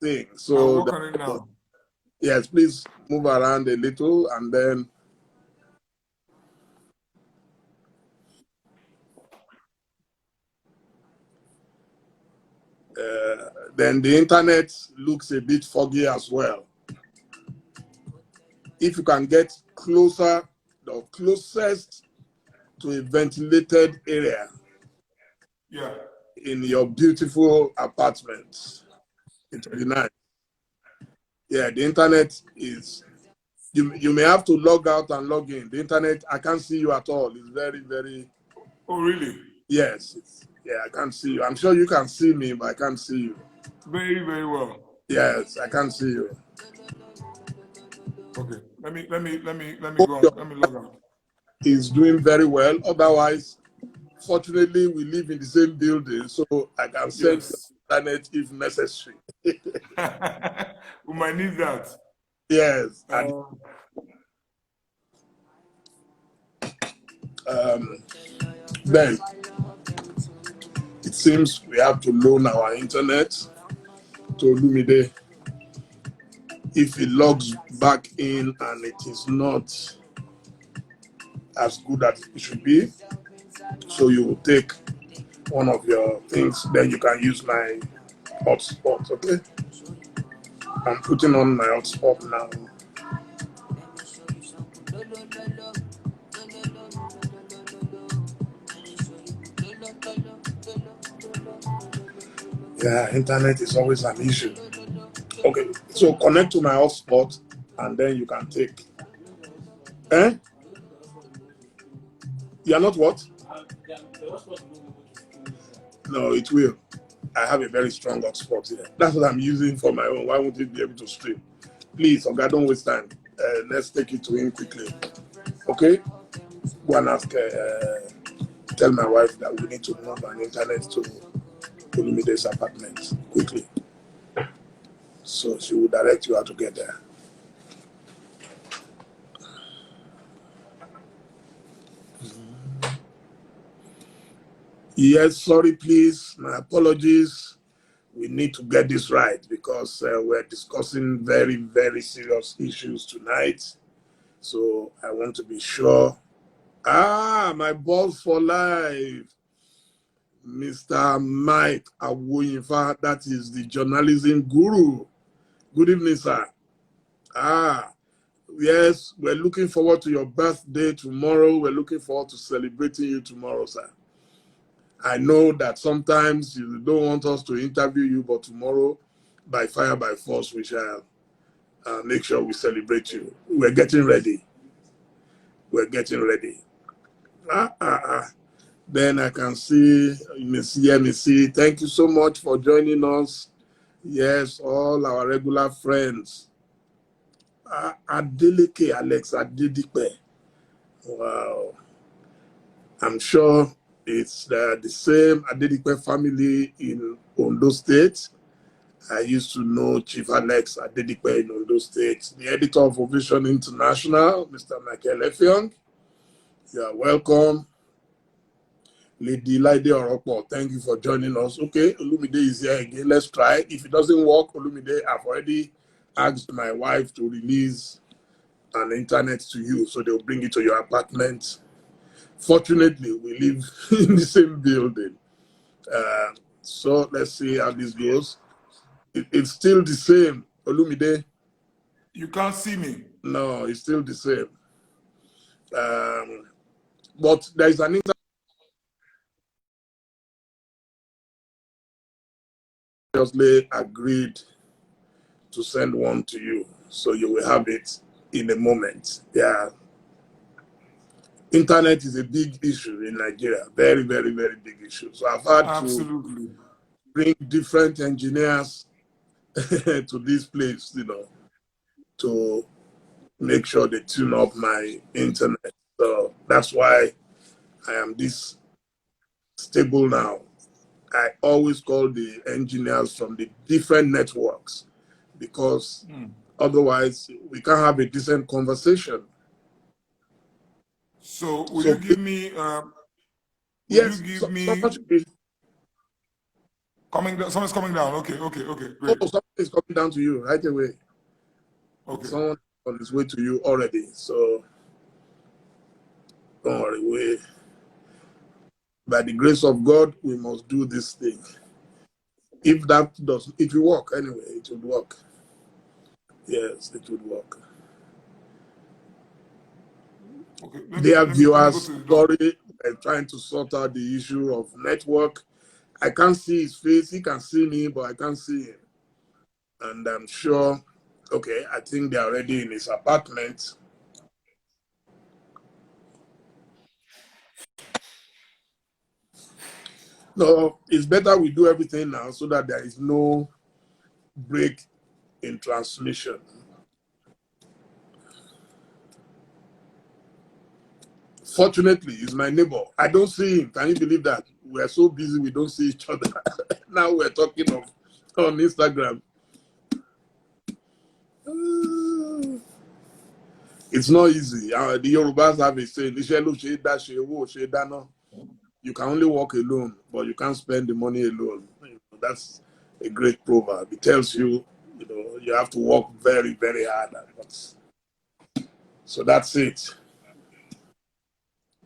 thing. I'll So work on it now. yes, please move around a little, and then the internet looks a bit foggy as well. If you can get closer, the closest to a ventilated area Yeah. in your beautiful apartment, it will be nice. Yeah, the internet is, you may have to log out and log in. The internet, I can't see you at all. It's very, very, Oh, really? yes. Yeah, I can't see you. I'm sure you can see me, but I can't see you. Very, very well. Yes, I can't see you. Okay. Let me Hope go your on. Let me log out. is doing very well. Otherwise, fortunately, we live in the same building, so I can send you Yes. internet if necessary. We might need that. Yes, and Uh, then it seems we have to loan our internet to OLUMIDE. If it logs back in and it is not as good as it should be, so you will take one of your things, then you can use my hotspot. Okay, I'm putting on my hotspot now. Yeah, internet is always an issue. Okay, so connect to my hotspot and then you can take. Eh? You are not what? No, it will. I have a very strong hotspot here. That's what I'm using for my own. Why won't it be able to stream? Please, okay, don't waste time. Let's take it to him quickly. Okay? Go and ask, tell my wife that we need to move an internet to OLUMIDE's apartment quickly. So she will direct you how to get there. Yes, sorry, please. My apologies. We need to get this right because we're discussing very, very serious issues tonight. So I want to be sure. Ah, my boss for life, Mr. Mike Awoyinfa, that is the journalism guru. Good evening, sir. Ah, yes, we're looking forward to your birthday tomorrow. We're looking forward to celebrating you tomorrow, sir. I know that sometimes you don't want us to interview you, but tomorrow, by fire, by force, we shall make sure we celebrate you. We're getting ready. We're getting ready. Then I can see, let me see. Thank you so much for joining us. Yes, all our regular friends. Adeleke Alex Adedipe. Wow. I'm sure it's the same Adedipe family in Ondo State. I used to know Chief Alex Adedipe in Ondo State, the editor of Ovation International, Mr. Michael Effiong. You are welcome. Lady Laide Oropo, thank you for joining us. Okay, OLUMIDE is here again. Let's try. If it doesn't work, OLUMIDE, I've already asked my wife to release an internet to you, so they'll bring it to your apartment. Fortunately, we live in the same building. So let's see how this goes. It's still the same, OLUMIDE. you can't see me. No, it's still the same. But there is an internet agreed to send one to you, so you will have it in a moment. Yeah, internet is a big issue in Nigeria, very, very, very big issue. So I've had to Absolutely. bring different engineers to this place, to make sure they tune up my internet. So that's why I am this stable now. I always call the engineers from the different networks because otherwise we can't have a decent conversation. So will So you give me yes, so much. Coming down. Someone's coming down. Okay, great. Oh, someone is coming down to you right away. Okay. Someone on his way to you already. So don't worry. By the grace of God, we must do this thing. If that doesn't, it will work anyway. It would work. Yes, it would work. Okay. Dear Let me viewers, go to the door. sorry, I'm trying to sort out the issue of network. I can't see his face. He can see me, but I can't see him. And I'm sure, okay, I think they're already in his apartment. No, it's better we do everything now so that there is no break in transmission. Fortunately, he's my neighbor. I don't see him. Can you believe that? We're so busy we don't see each other. Now we're talking on Instagram. It's not easy. The Yorubas have a saying, you can only walk alone, but you can't spend the money alone. That's a great proverb. It tells you, you have to work very, very hard. So that's it.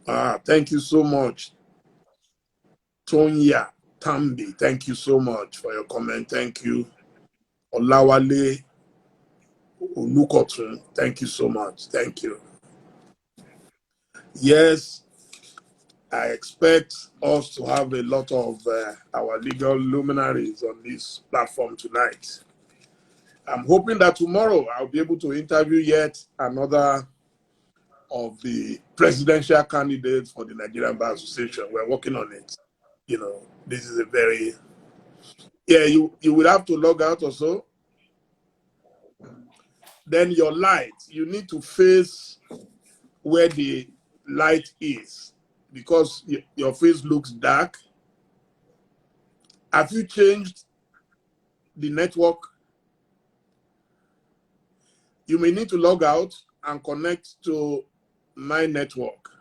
Thank you so much. Tonya Tambi, thank you so much for your comment. Thank you. Olawale Onukotun, thank you so much. Thank you. Yes, I expect us to have a lot of our legal luminaries on this platform tonight. I'm hoping that tomorrow I'll be able to interview yet another of the presidential candidates for the Nigerian Bar Association. We're working on it. This is a very, you will have to log out or so. Then your light, you need to face where the light is because your face looks dark. Have you changed the network? You may need to log out and connect to my network.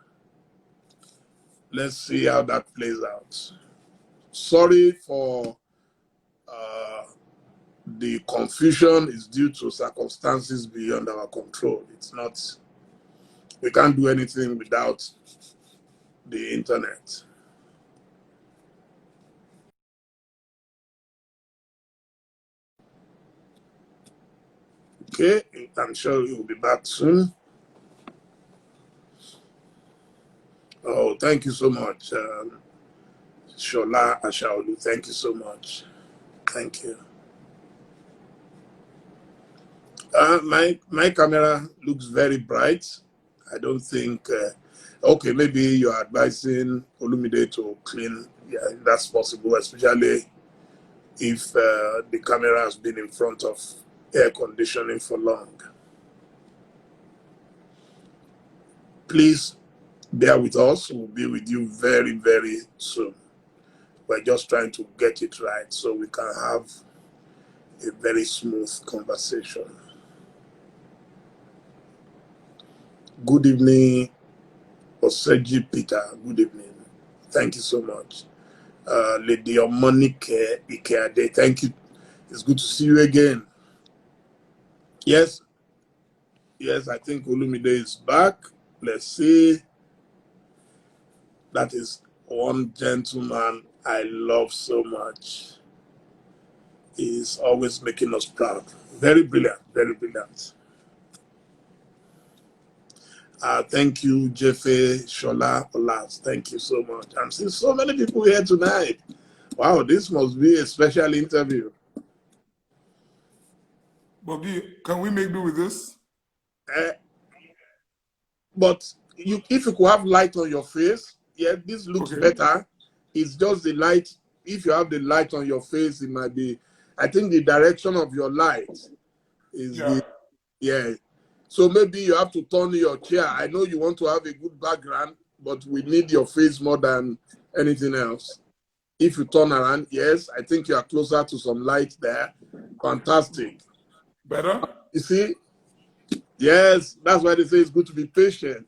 Let's see how that plays out. Sorry for the confusion. Is due to circumstances beyond our control. It's not, we can't do anything without the internet. Okay, I'm sure you'll be back soon. Oh, thank you so much, Shola Ashaolu. Thank you so much. Thank you. My camera looks very bright. I don't think. Okay, maybe you're advising Olumide to clean. Yeah, that's possible, especially if the camera has been in front of air conditioning for long. Please bear with us. We'll be with you very, very soon. We're just trying to get it right so we can have a very smooth conversation. Good evening, Oseji Peter. Good evening. Thank you so much. Lady Omonike Ikeade, thank you. It's good to see you again. Yes, I think Olumide is back. Let's see. That is one gentleman I love so much. He's always making us proud. Very brilliant, very brilliant. Thank you, Jefe Shola Olas. Thank you so much. I'm seeing so many people here tonight. Wow, this must be a special interview. Bobby, can we make do with this? But if you could have light on your face, yeah, this looks better. It's just the light. If you have the light on your face, it might be, I think the direction of your light is So maybe you have to turn your chair. I know you want to have a good background, but we need your face more than anything else. If you turn around, yes, I think you are closer to some light there. Fantastic. Better? You see? Yes, that's why they say it's good to be patient.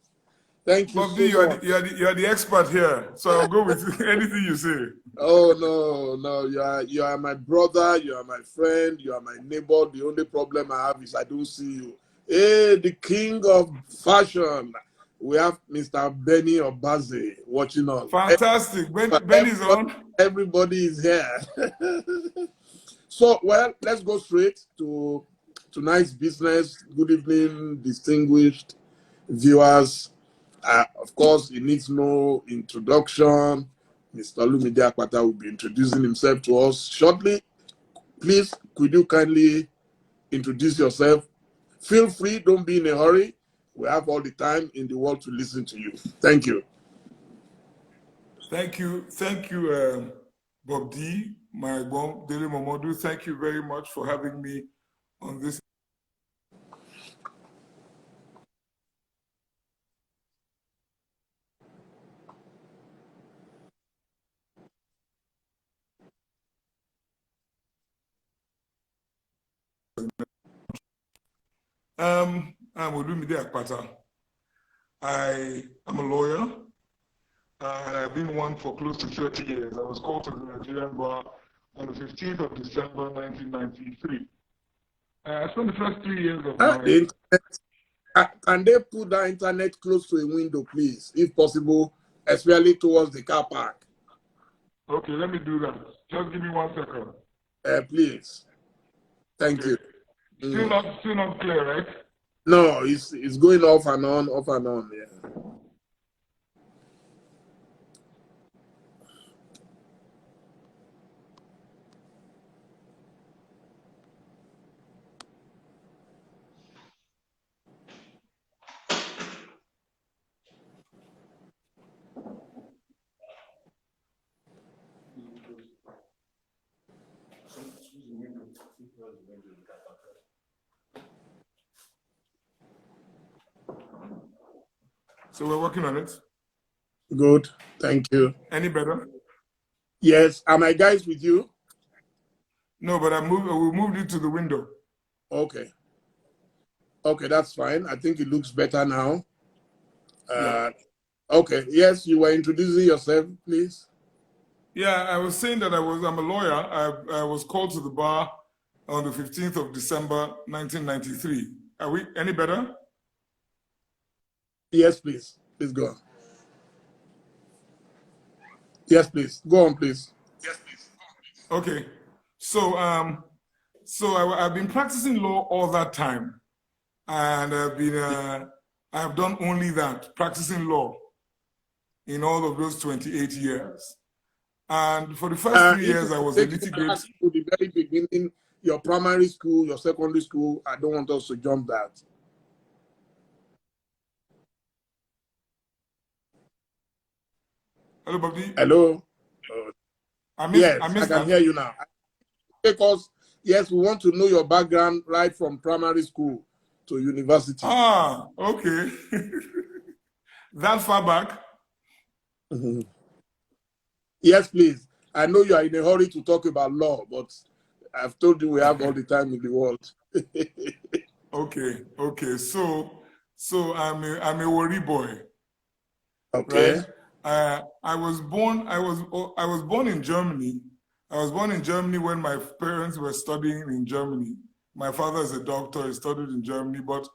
Thank you Bob D, so much. you are the expert here, so I'll go with anything you say. Oh no, you are my brother, you are my friend, you are my neighbor. The only problem I have is I don't see you. Hey, the king of fashion. We have Mr. Benny Obaze watching on. Fantastic. Ben is on. Everybody is here. So, well, let's go straight to tonight's business. Good evening, distinguished viewers. Of course, he needs no introduction. Mr. OLUMIDE AKPATA will be introducing himself to us shortly. Please, could you kindly introduce yourself? Feel free, don't be in a hurry. We have all the time in the world to listen to you. Thank you. Thank you, Bob D, my mom, Dele Momodu. Thank you very much for having me on this. I'm OLUMIDE AKPATA. I am a lawyer, and I've been one for close to 30 years. I was called to the Nigerian bar on the 15th of December, 1993. I spent the first 3 years of my... The internet, can they put that internet close to a window, please, if possible, especially towards the car park? Okay, let me do that. Just give me 1 second. Please. Thank you. Still not clear, right? No, it's going off and on, yeah. So we're working on it. Good, thank you. Any better? Yes, are my guys with you? No, but we moved it to the window. Okay. Okay, that's fine. I think it looks better now. Yeah. Okay, yes, you were introducing yourself, please. Yeah, I was saying that I'm a lawyer. I was called to the bar on the 15th of December, 1993. Are we any better? Yes, please. Please go on. Yes, please. Go on, please. Yes, please. Okay. So I've been practicing law all that time, and I've done only that, practicing law in all of those 28 years. And for the first 3 years, I was a litigant. To the very beginning, your primary school, your secondary school, I don't want us to jump that. Hello, Bobby. Hello? I can that. hear you now. Because, yes, we want to know your background right from primary school to university. Ah, okay. That far back? Yes, please. I know you are in a hurry to talk about law, but I've told you we have all the time in the world. Okay. So I'm a worry boy. Okay. Right? I was born in Germany. I was born in Germany when my parents were studying in Germany. My father is a doctor, he studied in Germany, but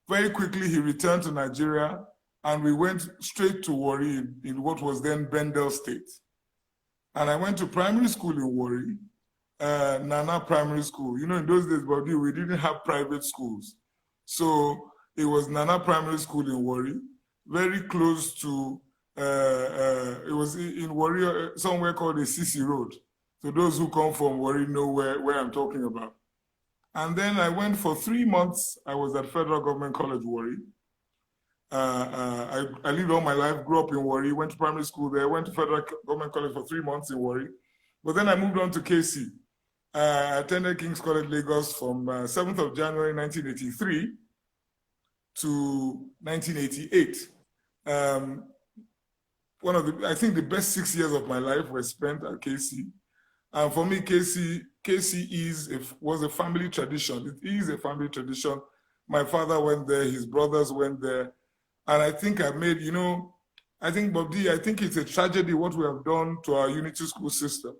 very quickly he returned to Nigeria and we went straight to Warri in what was then Bendel State. And I went to primary school in Warri, Nana Primary School. You know, in those days, Bobby, we didn't have private schools. So it was Nana Primary School in Warri, very close to, it was in Warri, somewhere called the Sisi Road. So those who come from Warri know where I'm talking about. And then I went for 3 months. I was at Federal Government College, Warri. I lived all my life, grew up in Warri, went to primary school there, went to Federal Government College for 3 months in Warri. But then I moved on to KC. I attended King's College, Lagos from 7th of January, 1983 to 1988. I think the best 6 years of my life were spent at KC. And for me, KC was a family tradition. It is a family tradition. My father went there, his brothers went there. And I think I made, I think, Bob D, I think it's a tragedy what we have done to our unity school system.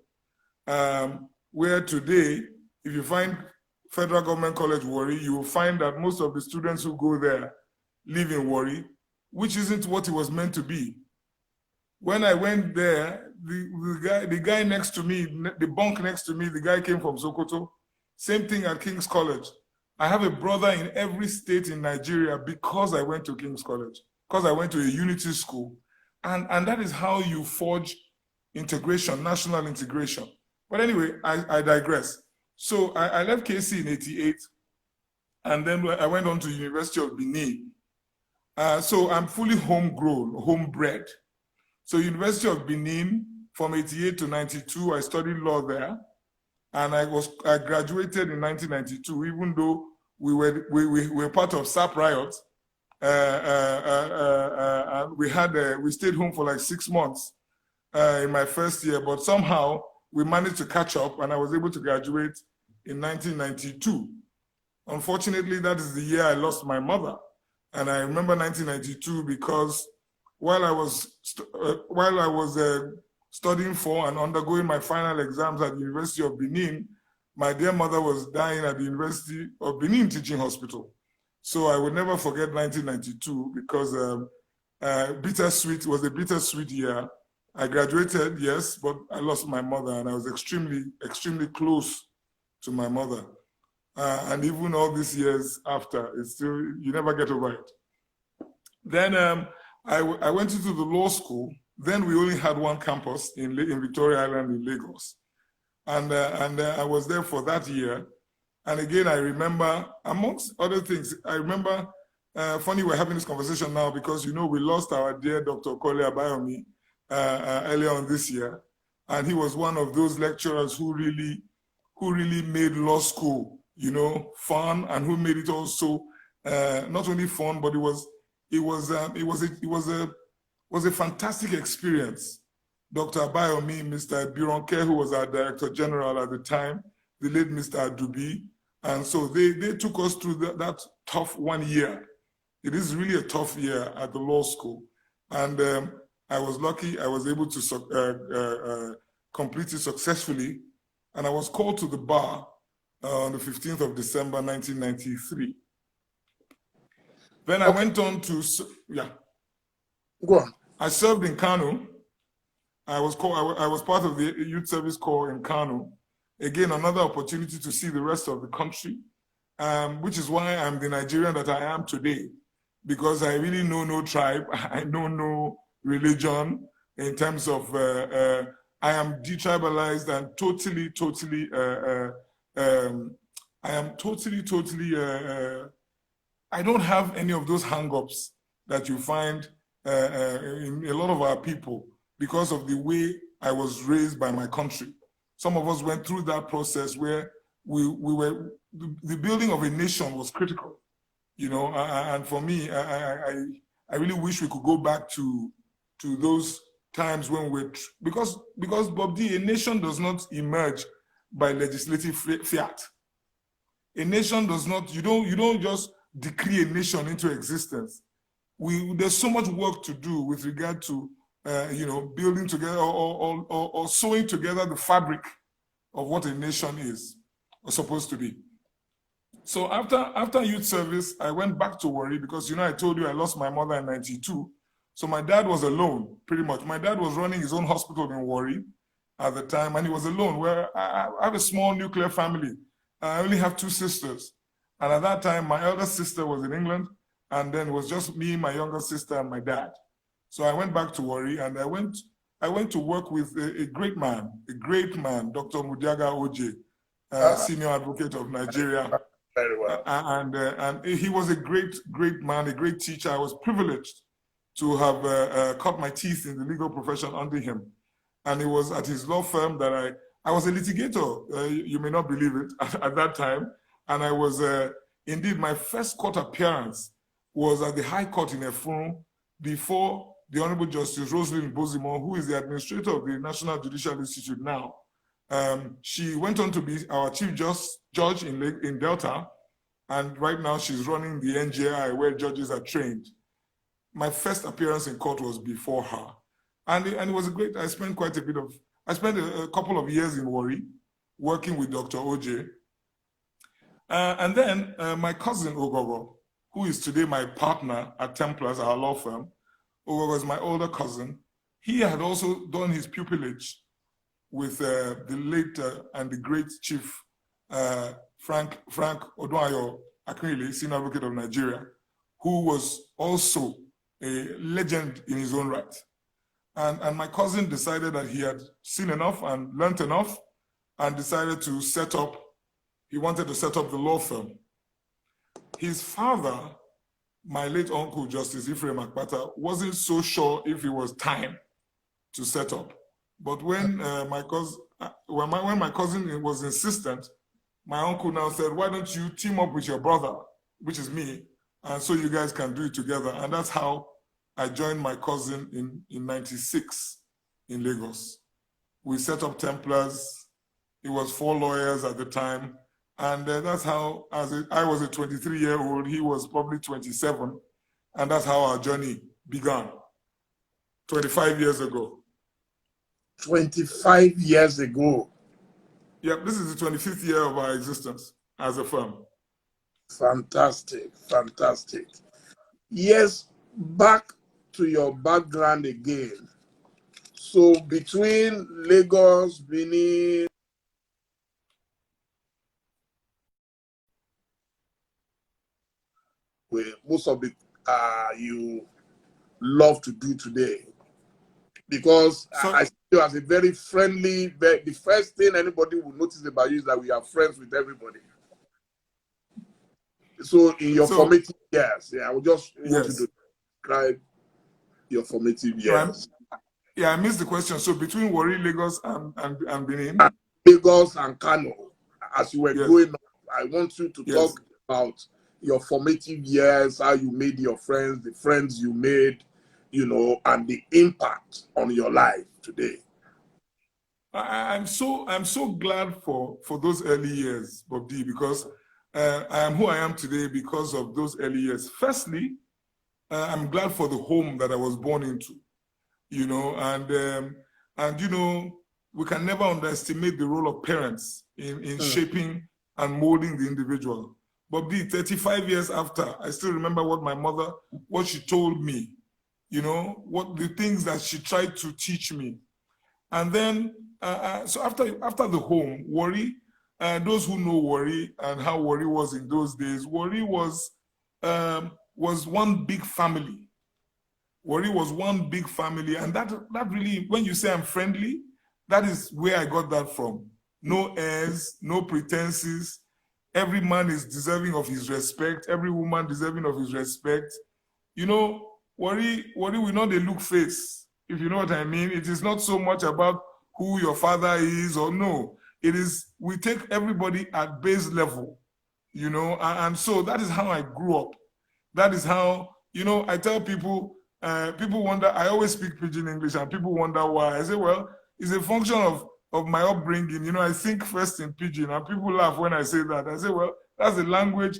Where today, if you find Federal Government College Warri, you will find that most of the students who go there live in Warri, which isn't what it was meant to be. When I went there, the guy next to me, the bunk next to me, the guy came from Sokoto. Same thing at King's College. I have a brother in every state in Nigeria because I went to King's College, because I went to a unity school. And that is how you forge integration, national integration. But anyway, I digress. So I left KC in '88, and then I went on to University of Benin. So I'm fully homegrown, homebred. So University of Benin, from '88 to '92, I studied law there. And I graduated in 1992, even though we were part of SAP riots. We stayed home for like 6 months in my first year, but somehow we managed to catch up, and I was able to graduate in 1992. Unfortunately, that is the year I lost my mother, and I remember 1992 because while I was studying for and undergoing my final exams at the University of Benin, my dear mother was dying at the University of Benin Teaching Hospital. So I will never forget 1992 because it was a bittersweet year. I graduated, yes, but I lost my mother, and I was extremely, extremely close to my mother. And even all these years after, it's still, you never get over it. Then I went into the law school. Then we only had one campus in Victoria Island in Lagos. And I was there for that year. And again, I remember, amongst other things, I remember, funny we're having this conversation now because, we lost our dear Dr. Kole Abayomi earlier on this year. And he was one of those lecturers who really made law school, fun, and who made it also not only fun, but it was a fantastic experience. Dr. Abayomi, Mr. Bironke, who was our Director General at the time, the late Mr. Adubi, and so they took us through that tough 1 year. It is really a tough year at the law school. And I was lucky I was able to complete it successfully. And I was called to the bar on the 15th of December, 1993. Then I went on to, Go on. I served in Kano. I was part of the Youth Service Corps in Kano. Again, another opportunity to see the rest of the country, which is why I'm the Nigerian that I am today, because I really know no tribe, I know no religion in terms of, I am detribalized and totally, I don't have any of those hang-ups that you find in a lot of our people because of the way I was raised by my country. Some of us went through that process where the building of a nation was critical, and for me, I really wish we could go back to those times when because Bob D, a nation does not emerge by legislative fiat. A nation does not, you don't just decree a nation into existence. There's so much work to do with regard to building together or sewing together the fabric of what a nation is or supposed to be. So after youth service, I went back to Warri because, I told you I lost my mother in '92. So my dad was alone, pretty much. My dad was running his own hospital in Warri at the time, and he was alone, where I have a small nuclear family. I only have 2 sisters. And at that time, my elder sister was in England, and then it was just me, my younger sister, and my dad. So I went back to Warri, and I went to work with a great man, Dr. Mudiaga Oje, senior advocate of Nigeria. Very well. And he was a great man, a great teacher. I was privileged to have cut my teeth in the legal profession under him. And it was at his law firm that I was a litigator, you may not believe it, at that time. And I was, indeed, my first court appearance was at the High Court in Efurun before the Honorable Justice Rosalind Bozimo, who is the administrator of the National Judicial Institute now. She went on to be our chief judge in Delta, and right now she's running the NJI where judges are trained. my first appearance in court was before her. And it was a great, I spent a couple of years in Warri working with Dr. OJ. And then my cousin Ogogo, who is today my partner at Templars, our law firm, Ogogo is my older cousin. He had also done his pupillage with the late and the great Chief Frank Odunayo Akinle, Senior Advocate of Nigeria, who was also a legend in his own right. And my cousin decided that he had seen enough and learned enough and decided to he wanted to set up the law firm. His father, my late uncle, Justice Ephraim AKPATA, wasn't so sure if it was time to set up. But when my cousin was insistent, my uncle now said, why don't you team up with your brother, which is me, and so you guys can do it together. And that's how I joined my cousin in 96 in Lagos. We set up Templars. It was 4 lawyers at the time. And that's how, I was a 23-year-old, he was probably 27. And that's how our journey began 25 years ago. 25 years ago. Yep, this is the 25th year of our existence as a firm. Fantastic, fantastic. Yes, back to your background again. So between Lagos, Benin, where most of it you love to do today, because I see you as a very friendly, the first thing anybody will notice about you is that we are friends with everybody. So in your formative years, I would just want you to describe your formative years. I missed the question. So between Warri, Lagos, and Benin? Lagos and Kano, as you were growing up, I want you to talk about your formative years, how you made your friends, the friends you made, and the impact on your life today. I'm so glad for those early years, Bob D, because I am who I am today because of those early years. Firstly, I'm glad for the home that I was born into, and we can never underestimate the role of parents in shaping and molding the individual. But 35 years after, I still remember what she told me, what the things that she tried to teach me. And then, so after the home, Warri, those who know Warri and how Warri was in those days, Warri was one big family. Warri was one big family. And that really, when you say I'm friendly, that is where I got that from. No airs, no pretenses. Every man is deserving of his respect. Every woman deserving of his respect. Warri will not a look face, if you know what I mean. It is not so much about who your father is or no. It is, we take everybody at base level, and so that is how I grew up. That is how, I tell people, people wonder, I always speak Pidgin English and people wonder why. I say, well, it's a function of my upbringing. I think first in Pidgin, and people laugh when I say that. I say, well, that's the language.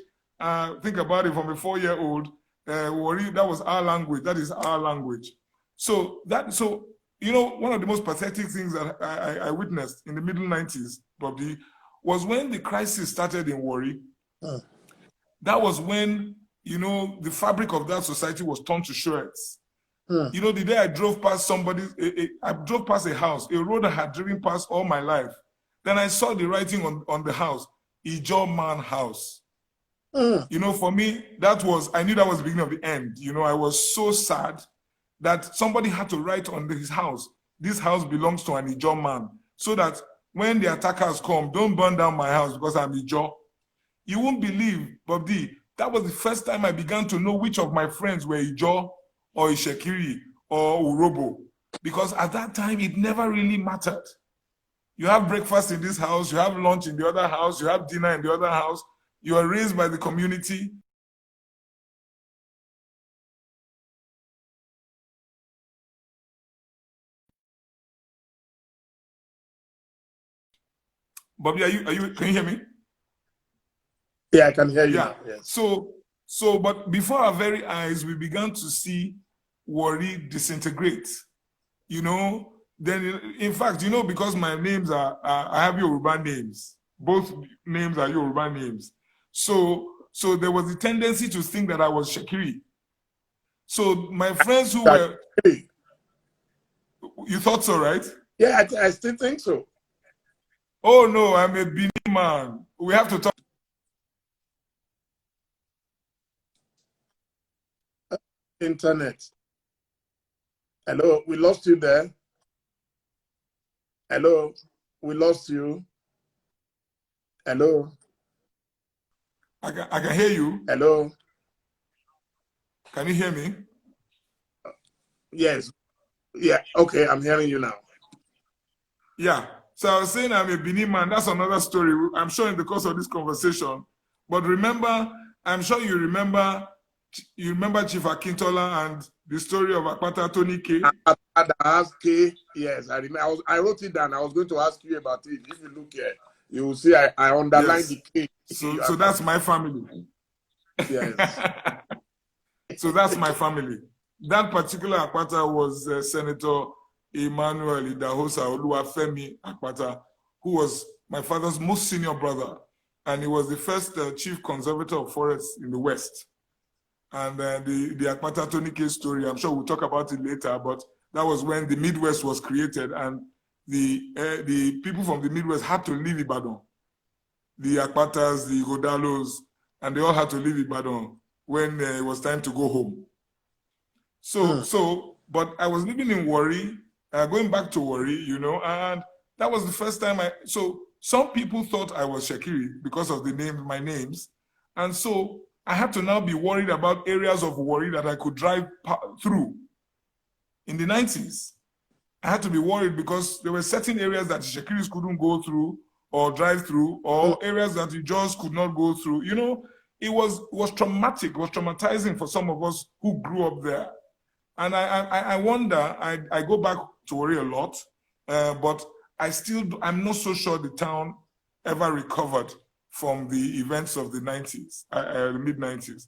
Think about it, from a 4-year-old, Warri, that was our language. That is our language. So one of the most pathetic things that I witnessed in the middle 90s, Bobby, was when the crisis started in Warri. That was when, the fabric of that society was torn to shreds. The day I drove past I drove past a house, a road I had driven past all my life. Then I saw the writing on the house, Ijo Man House. For me, I knew that was the beginning of the end. I was so sad that somebody had to write on his house, this house belongs to an Ijo man, so that when the attackers come, don't burn down my house because I'm Ijo. You won't believe, Bob D, that was the first time I began to know which of my friends were Ijo or Ishekiri or Urobo, because at that time, it never really mattered. You have breakfast in this house, you have lunch in the other house, you have dinner in the other house, you are raised by the community. Bobby, can you hear me? Yeah, I can hear you now. Yes. So, but before our very eyes, we began to see Warri disintegrate. You know, then in fact, you know, because my names I have Yoruba names. Both names are Yoruba names. So there was a tendency to think that I was Shekiri. So my friends who were, you thought so, right? Yeah, I still think so. Oh no, I'm a Benin man. We have to talk. Internet. Hello, we lost you there. Hello, we lost you. Hello. I can hear you. Hello. Can you hear me? Yes. Yeah. Okay, I'm hearing you now. Yeah. So I was saying I'm a Benin man. That's another story. I'm sure in the course of this conversation. But remember, I'm sure you remember Chief Akintola and the story of AKPATA Tony K. K. Yes, I remember. I wrote it down. I was going to ask you about it. If you look here, you will see I underlined Yes. the K. So that's my family. Yes. So that's my family. That particular AKPATA was Senator Emmanuel Idahosa Oluwafemi AKPATA, who was my father's most senior brother. And he was the first chief conservator of forests in the West. And the AKPATA Tony K story, I'm sure we'll talk about it later, but that was when the Midwest was created and the people from the Midwest had to leave Ibadan. The AKPATAs, the Godalos, and they all had to leave Ibadan when it was time to go home. But I was living in Warri, going back to Warri, you know, and that was the first time so some people thought I was Shekiri because of my names. And so I had to now be worried about areas of Warri that I could drive through. In the 90s, I had to be worried because there were certain areas that Shekiris couldn't go through or drive through, or areas that you just could not go through. You know, it was traumatic, it was traumatizing for some of us who grew up there. And I wonder, I go back to Warri a lot, but I'm not so sure the town ever recovered from the events of the 90s, mid-90s.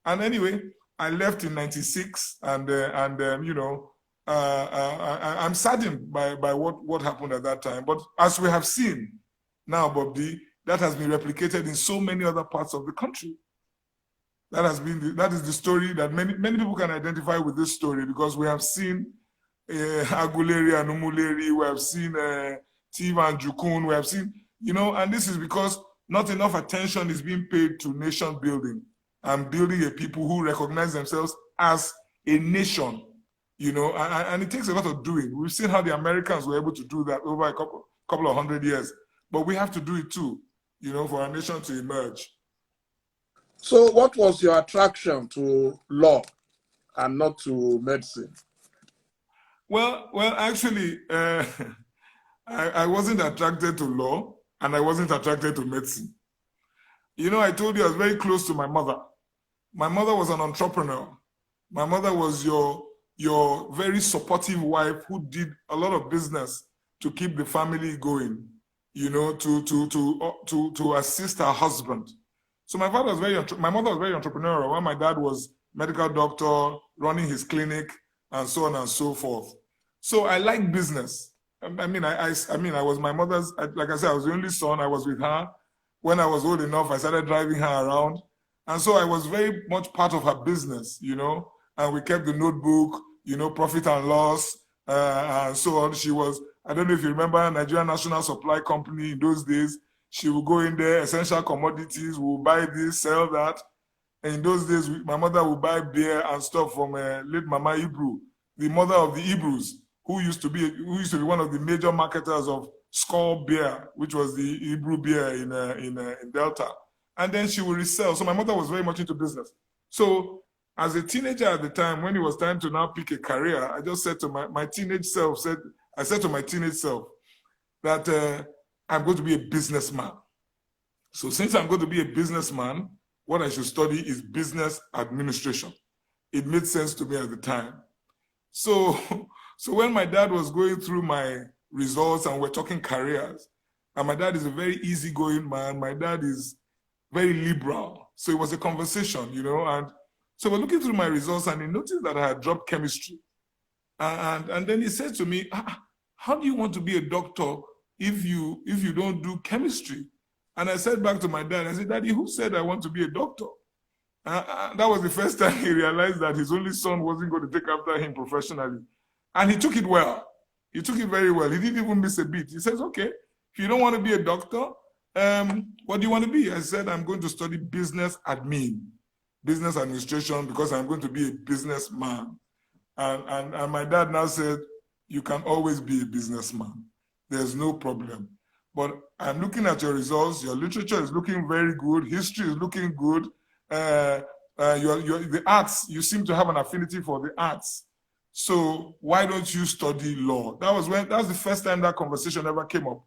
And anyway, I left in 96, and you know, I'm saddened by what happened at that time. But as we have seen now, Bob D, that has been replicated in so many other parts of the country. That is the story that many people can identify with this story, because we have seen Aguleri and Umuleri, we have seen Tiv and Jukun, we have seen, you know, and this is because not enough attention is being paid to nation building and building a people who recognize themselves as a nation, you know, and it takes a lot of doing. We've seen how the Americans were able to do that over a couple of 100 years, but we have to do it too, you know, for our nation to emerge. So what was your attraction to law and not to medicine? Well, actually, I wasn't attracted to law and I wasn't attracted to medicine. You know, I told you I was very close to my mother. My mother was an entrepreneur. My mother was your very supportive wife who did a lot of business to keep the family going, you know, to assist her husband. So my mother was very entrepreneurial. While my dad was medical doctor, running his clinic, and so on and so forth. So I like business. I mean, I was my mother's, like I said, I was the only son. I was with her. When I was old enough, I started driving her around. And so I was very much part of her business, you know, and we kept the notebook, you know, profit and loss, and so on. She was, I don't know if you remember, Nigerian National Supply Company in those days. She would go in there, essential commodities, we'll buy this, sell that. And in those days, my mother would buy beer and stuff from late Mama Ibru, the mother of the Ibrus, who used to be one of the major marketers of Skol beer, which was the Ibru beer in Delta. And then she would resell. So my mother was very much into business. So as a teenager at the time, when it was time to now pick a career, I just said to my teenage self, that I'm going to be a businessman. So since I'm going to be a businessman, what I should study is business administration. It made sense to me at the time. So when my dad was going through my results and we're talking careers, and my dad is a very easygoing man, my dad is very liberal. So it was a conversation, you know, and So we're looking through my results, and he noticed that I had dropped chemistry. And then he said to me, how do you want to be a doctor if you don't do chemistry? And I said back to my dad, I said, Daddy, who said I want to be a doctor? That was the first time he realized that his only son wasn't going to take after him professionally. And he took it well. He took it very well. He didn't even miss a beat. He says, okay, if you don't want to be a doctor, what do you want to be? I said, I'm going to study business administration, because I'm going to be a businessman. And my dad now said, you can always be a businessman. There's no problem. But I'm looking at your results. Your literature is looking very good. History is looking good. The arts, you seem to have an affinity for the arts. So why don't you study law? That was the first time that conversation ever came up.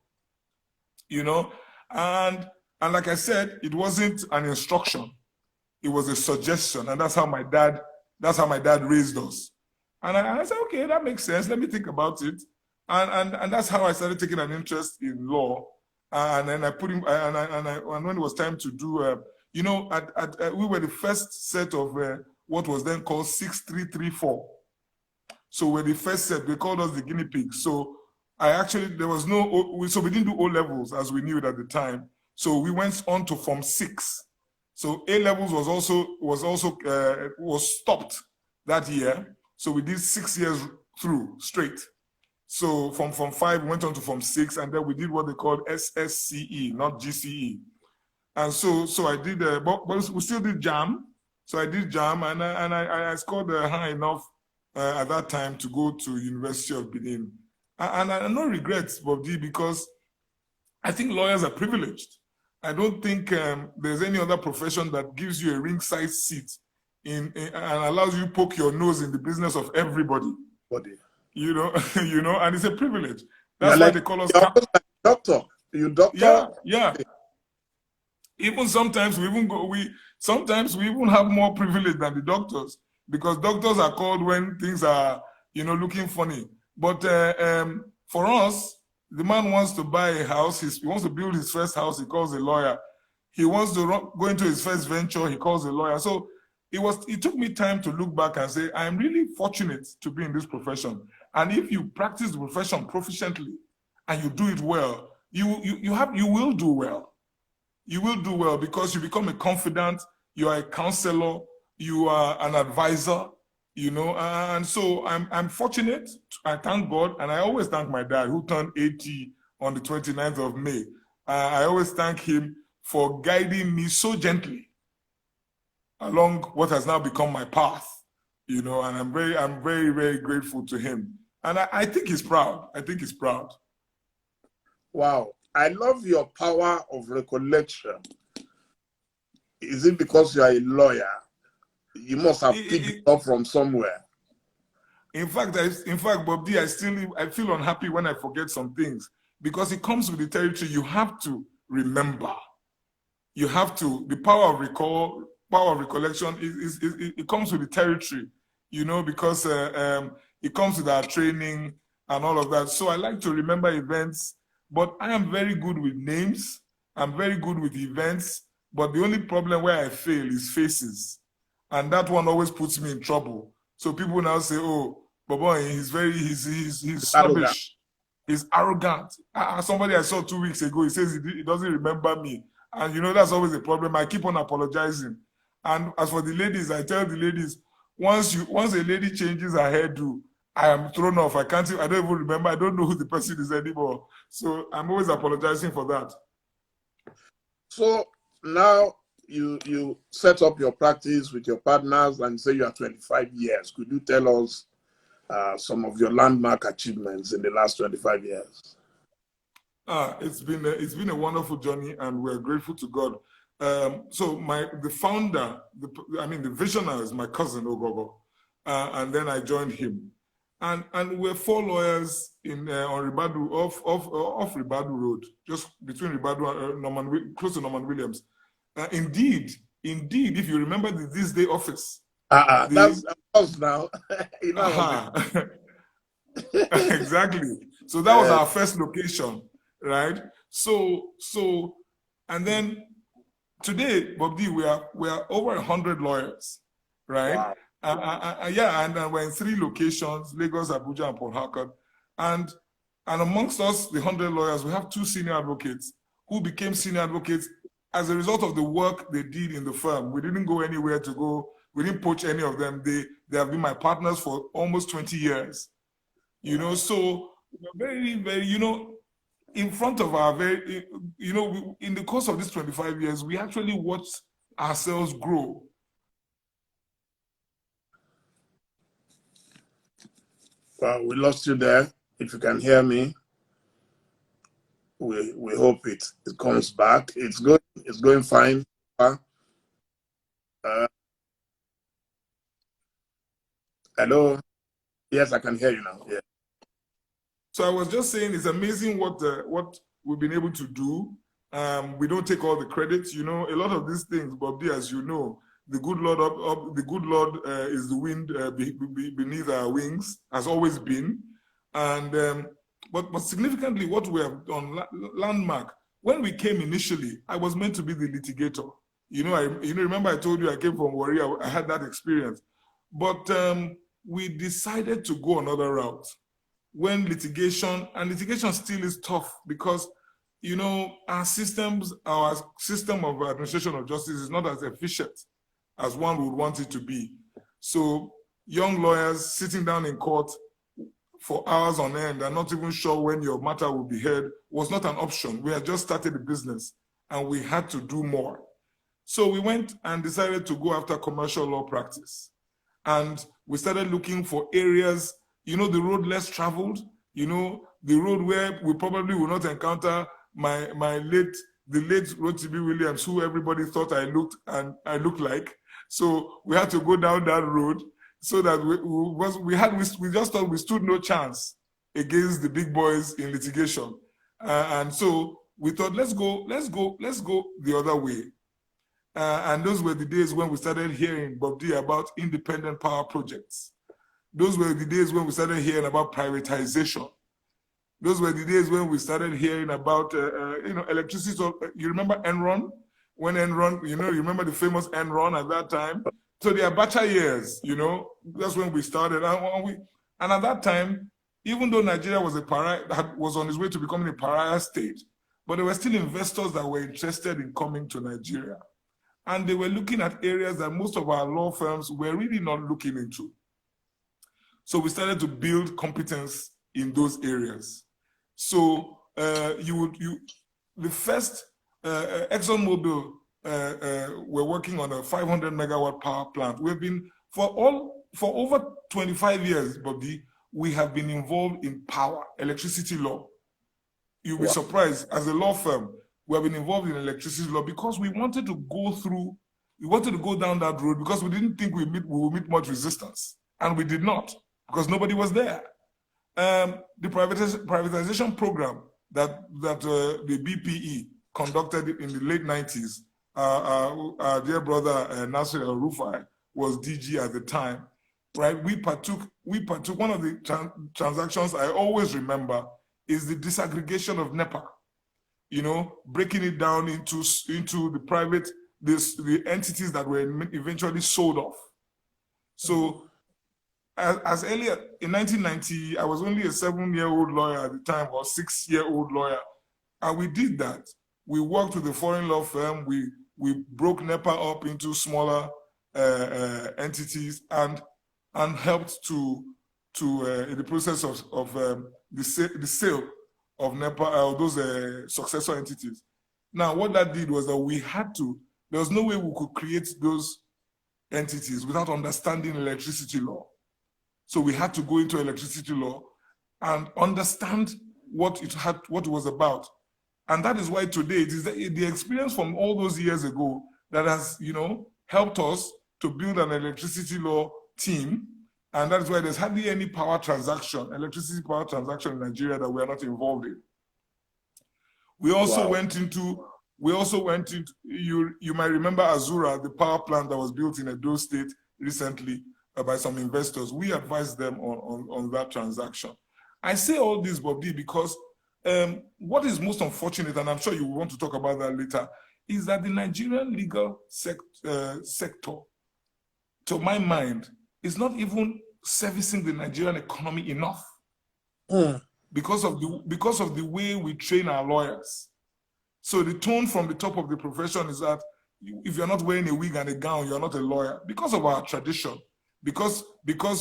You know, and like I said, it wasn't an instruction. It was a suggestion. And that's how my dad raised us. And I said, okay, that makes sense. Let me think about it. And that's how I started taking an interest in law. And then I put him, and when it was time to do, you know, we were the first set of what was then called 6334. So we're the first set. They called us the guinea pigs. So there was no, so we didn't do O levels as we knew it at the time. So we went on to Form 6. So A levels was stopped that year. So we did 6 years through straight. So from Form 5, we went on to Form 6, and then we did what they called SSCE, not GCE. And so I did, but we still did JAM. So I did JAM, and I scored high enough at that time to go to University of Benin. And I no regrets, Bob D, because I think lawyers are privileged. I don't think there's any other profession that gives you a ringside seat and allows you to poke your nose in the business of everybody. You know, and it's a privilege. That's why they call us doctor. You doctor? Yeah. Even sometimes we even have more privilege than the doctors, because doctors are called when things are, you know, looking funny. But for us, the man wants to buy a house. He wants to build his first house. He calls a lawyer. He wants to go into his first venture. He calls a lawyer. So it took me time to look back and say, I'm really fortunate to be in this profession. And if you practice the profession proficiently and you do it well, you will do well. You will do well, because you become a confidant. You are a counselor. You are an advisor. You know, and so I'm fortunate. I thank God, and I always thank my dad, who turned 80 on the 29th of May. I always thank him for guiding me so gently along what has now become my path. You know, and I'm very, very grateful to him. And I think he's proud. I think he's proud. Wow. I love your power of recollection. Is it because you are a lawyer? You must have picked it up from somewhere. In fact, Bob D, I feel unhappy when I forget some things, because it comes with the territory. You have to remember. You have to. The power of recollection it comes with the territory. You know, because it comes with our training and all of that. So I like to remember events, but I am very good with names. I'm very good with events, but the only problem where I fail is faces. And that one always puts me in trouble. So people now say, oh, Bobo, he's snobbish. He's arrogant. Somebody I saw 2 weeks ago, he says he doesn't remember me. And you know, that's always a problem. I keep on apologizing. And as for the ladies, I tell the ladies, once a lady changes her hairdo, I am thrown off. I don't even remember. I don't know who the person is anymore. So I'm always apologizing for that. So now you set up your practice with your partners and say you are 25 years. Could you tell us some of your landmark achievements in the last 25 years? It's been a wonderful journey, and we're grateful to God. So the founder, the visionary is my cousin Ogogo, and then I joined him, and we're 4 lawyers on Ribadu off Ribadu Road, just between Ribadu and close to Norman Williams. Indeed, if you remember this day office. That's us now. Exactly. So that was our first location, right? So and then today, Bob D, we are over 100 lawyers, right? Wow. Yeah, and we're in 3 locations, Lagos, Abuja, and Port Harcourt. And amongst us, the 100 lawyers, we have 2 senior advocates who became senior advocates as a result of the work they did in the firm. We didn't go anywhere to go. We didn't poach any of them. They have been my partners for almost 20 years. You know, so very, very, you know, in front of our very, you know, in the course of these 25 years, we actually watched ourselves grow. Well, we lost you there. If you can hear me, we hope it comes back. It's going fine. Hello. Yes, I can hear you now. Yeah. So I was just saying, it's amazing what we've been able to do. We don't take all the credit, you know. A lot of these things, Bob D, as you know, the good Lord is the wind beneath our wings, has always been. And but significantly, what we have done, landmark. When we came initially, I was meant to be the litigator. You know, remember I told you I came from Warri. I had that experience, but we decided to go another route. When litigation still is tough because, you know, our system of administration of justice is not as efficient as one would want it to be. So young lawyers sitting down in court for hours on end and not even sure when your matter will be heard was not an option. We had just started the business and we had to do more. So we went and decided to go after commercial law practice. And we started looking for areas, you know, the road less traveled, you know, the road where we probably will not encounter the late Rotimi Williams, who everybody thought I looked like. So we had to go down that road so that we just thought we stood no chance against the big boys in litigation. And so we thought, let's go the other way. And those were the days when we started hearing, Bob D, about independent power projects. Those were the days when we started hearing about privatization. Those were the days when we started hearing about, you know, electricity. So, you remember Enron? When Enron, you know, you remember the famous Enron at that time? So the Abacha years, you know, that's when we started. And at that time, even though Nigeria was was on its way to becoming a pariah state, but there were still investors that were interested in coming to Nigeria. And they were looking at areas that most of our law firms were really not looking into. So we started to build competence in those areas. So the first ExxonMobil were working on a 500 megawatt power plant. We've been for over 25 years, Bobby, we have been involved in power, electricity law. You'll be surprised, as a law firm, we have been involved in electricity law because we wanted to go down that road because we didn't think we would meet much resistance. And we did not, because nobody was there. The privatization program that the BPE conducted in the late 90s, our dear brother Nasser El-Rufai was DG at the time, right? We partook. One of the transactions I always remember is the disaggregation of NEPA. You know, breaking it down into the entities that were eventually sold off. So as early in 1990, I was only a 7-year-old lawyer at the time, or 6-year-old lawyer. And we did that. We worked with a foreign law firm. We broke NEPA up into smaller entities and helped in the process of the sale of NEPA, those successor entities. Now, what that did was that there was no way we could create those entities without understanding electricity law. So we had to go into electricity law and understand what it was about. And that is why today it is the experience from all those years ago that has, you know, helped us to build an electricity law team. And that's why there's hardly any electricity power transaction in Nigeria that we are not involved in. We also went into, you might remember Azura, the power plant that was built in Edo State recently by some investors. We advised them on that transaction. I say all this, Bob D, because what is most unfortunate, and I'm sure you will want to talk about that later, is that the Nigerian legal sector to my mind, is not even servicing the Nigerian economy enough because of the way we train our lawyers. So the tone from the top of the profession is that if you're not wearing a wig and a gown, you're not a lawyer, because of our tradition, because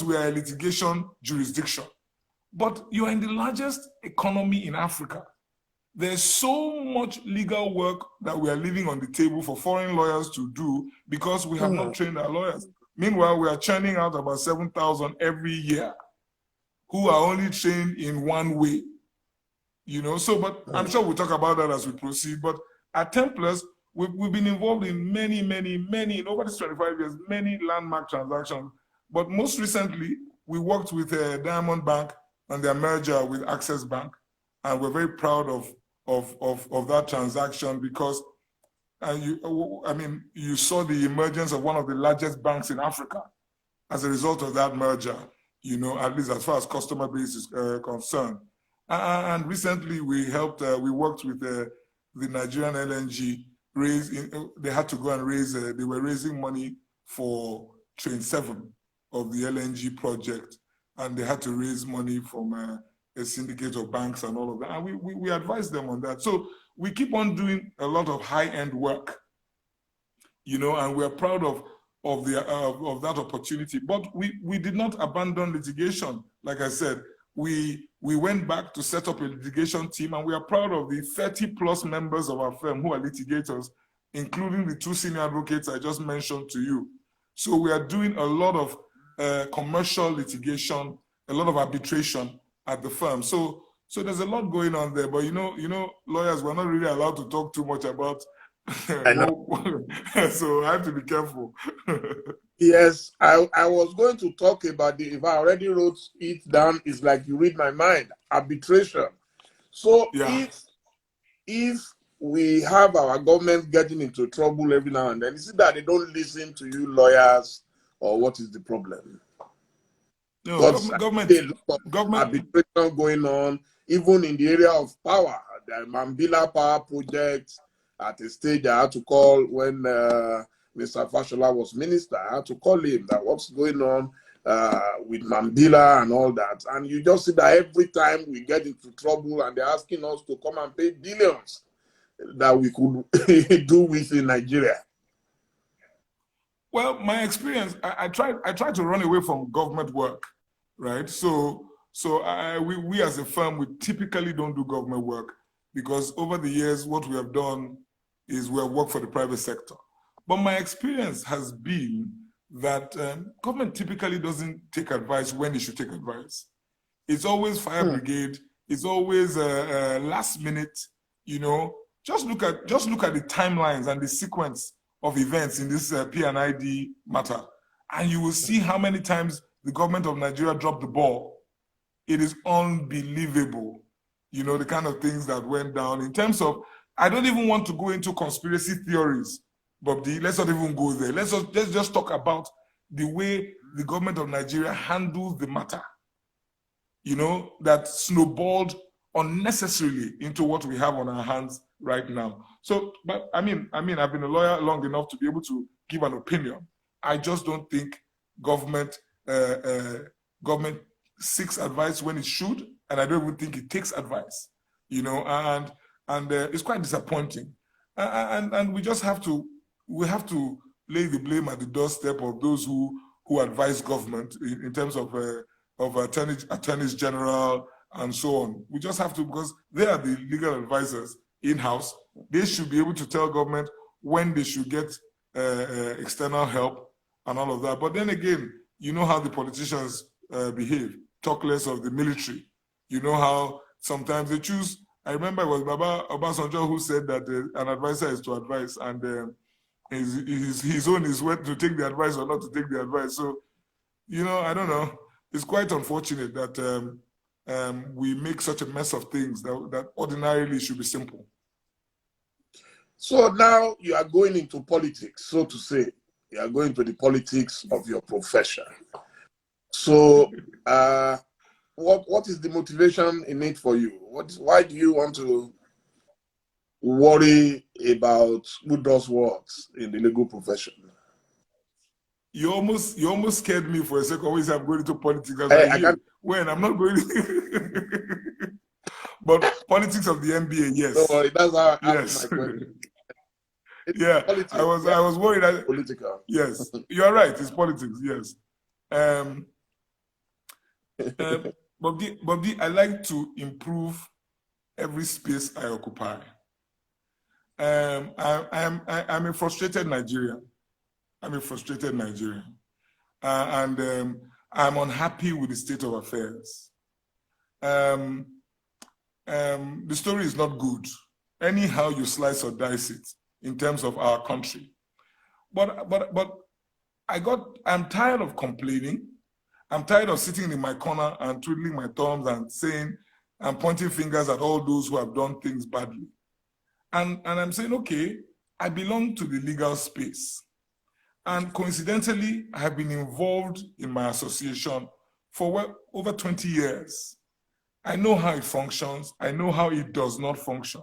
we are a litigation jurisdiction. But you are in the largest economy in Africa. There's so much legal work that we are leaving on the table for foreign lawyers to do because we have not trained our lawyers. Meanwhile, we are churning out about 7,000 every year who are only trained in one way. You know, so, but I'm sure we'll talk about that as we proceed. But at Templars, we've been involved in many, in over these 25 years, many landmark transactions. But most recently, we worked with Diamond Bank on their merger with Access Bank. And we're very proud of that transaction because, you saw the emergence of one of the largest banks in Africa as a result of that merger, you know, at least as far as customer base is concerned. And recently we worked with the Nigerian LNG, they had to go and raise, they were raising money for Train 7 of the LNG project. And they had to raise money from a syndicate of banks and all of that. And we advise them on that. So we keep on doing a lot of high-end work, you know, and we're proud of that opportunity. But we did not abandon litigation. Like I said, we went back to set up a litigation team, and we are proud of the 30+ members of our firm who are litigators, including the 2 senior advocates I just mentioned to you. So we are doing a lot of commercial litigation, a lot of arbitration at the firm. So there's a lot going on there, but you know, lawyers, we're not really allowed to talk too much about. I know. So I have to be careful. Yes, I was going to talk about if I already wrote it down, it's like you read my mind, arbitration. So Yeah. if we have our government getting into trouble every now and then, is it that they don't listen to you lawyers, or what is the problem? No, government arbitration going on, even in the area of power. The Mambila Power Project, at a stage I had to call when Mr. Fashola was minister. I had to call him that what's going on with Mambila and all that. And you just see that every time we get into trouble and they're asking us to come and pay billions that we could do with in Nigeria. Well, my experience, I tried to run away from government work, right? So we as a firm, we typically don't do government work because over the years, what we have done is we have worked for the private sector. But my experience has been that government typically doesn't take advice when it should take advice. It's always fire brigade. It's always last minute. You know, just look at the timelines and the sequence of events in this P&ID matter, and you will see how many times the government of Nigeria dropped the ball. It is unbelievable, you know, the kind of things that went down in terms of, I don't even want to go into conspiracy theories, but let's not even go there. Let's just talk about the way the government of Nigeria handled the matter, you know, that snowballed unnecessarily into what we have on our hands right now. So, but I mean, I've been a lawyer long enough to be able to give an opinion. I just don't think government seeks advice when it should, and I don't even think it takes advice, you know, and it's quite disappointing. And we just have to lay the blame at the doorstep of those who advise government in terms of attorneys general and so on. We just have to, because they are the legal advisors in-house. They should be able to tell government when they should get external help and all of that. But then again, you know how the politicians behave, talk less of the military. You know how sometimes they choose. I remember it was Baba Obasanjo who said that an advisor is to advise, and his own is whether to take the advice or not to take the advice. So, you know, I don't know. It's quite unfortunate that we make such a mess of things that ordinarily should be simple. So now you are going into politics, so to say. You are going to the politics of your profession. So what is the motivation in it for you? Why do you want to worry about who does what in the legal profession? You almost scared me for a second when you said I'm going into politics. I was I like, can't. when I'm not going. But politics of the NBA, yes. Don't worry, that's how I asked Yes. my question. It's Yeah, politics. I was worried that Political. yes, you are right. It's politics. Yes. But I like to improve every space I occupy. I'm a frustrated Nigerian. I'm I'm unhappy with the state of affairs. The story is not good, anyhow you slice or dice it in terms of our country. But I'm tired of complaining. I'm tired of sitting in my corner and twiddling my thumbs and saying and pointing fingers at all those who have done things badly. And I'm saying, okay, I belong to the legal space. And coincidentally, I have been involved in my association for over 20 years. I know how it functions. I know how it does not function.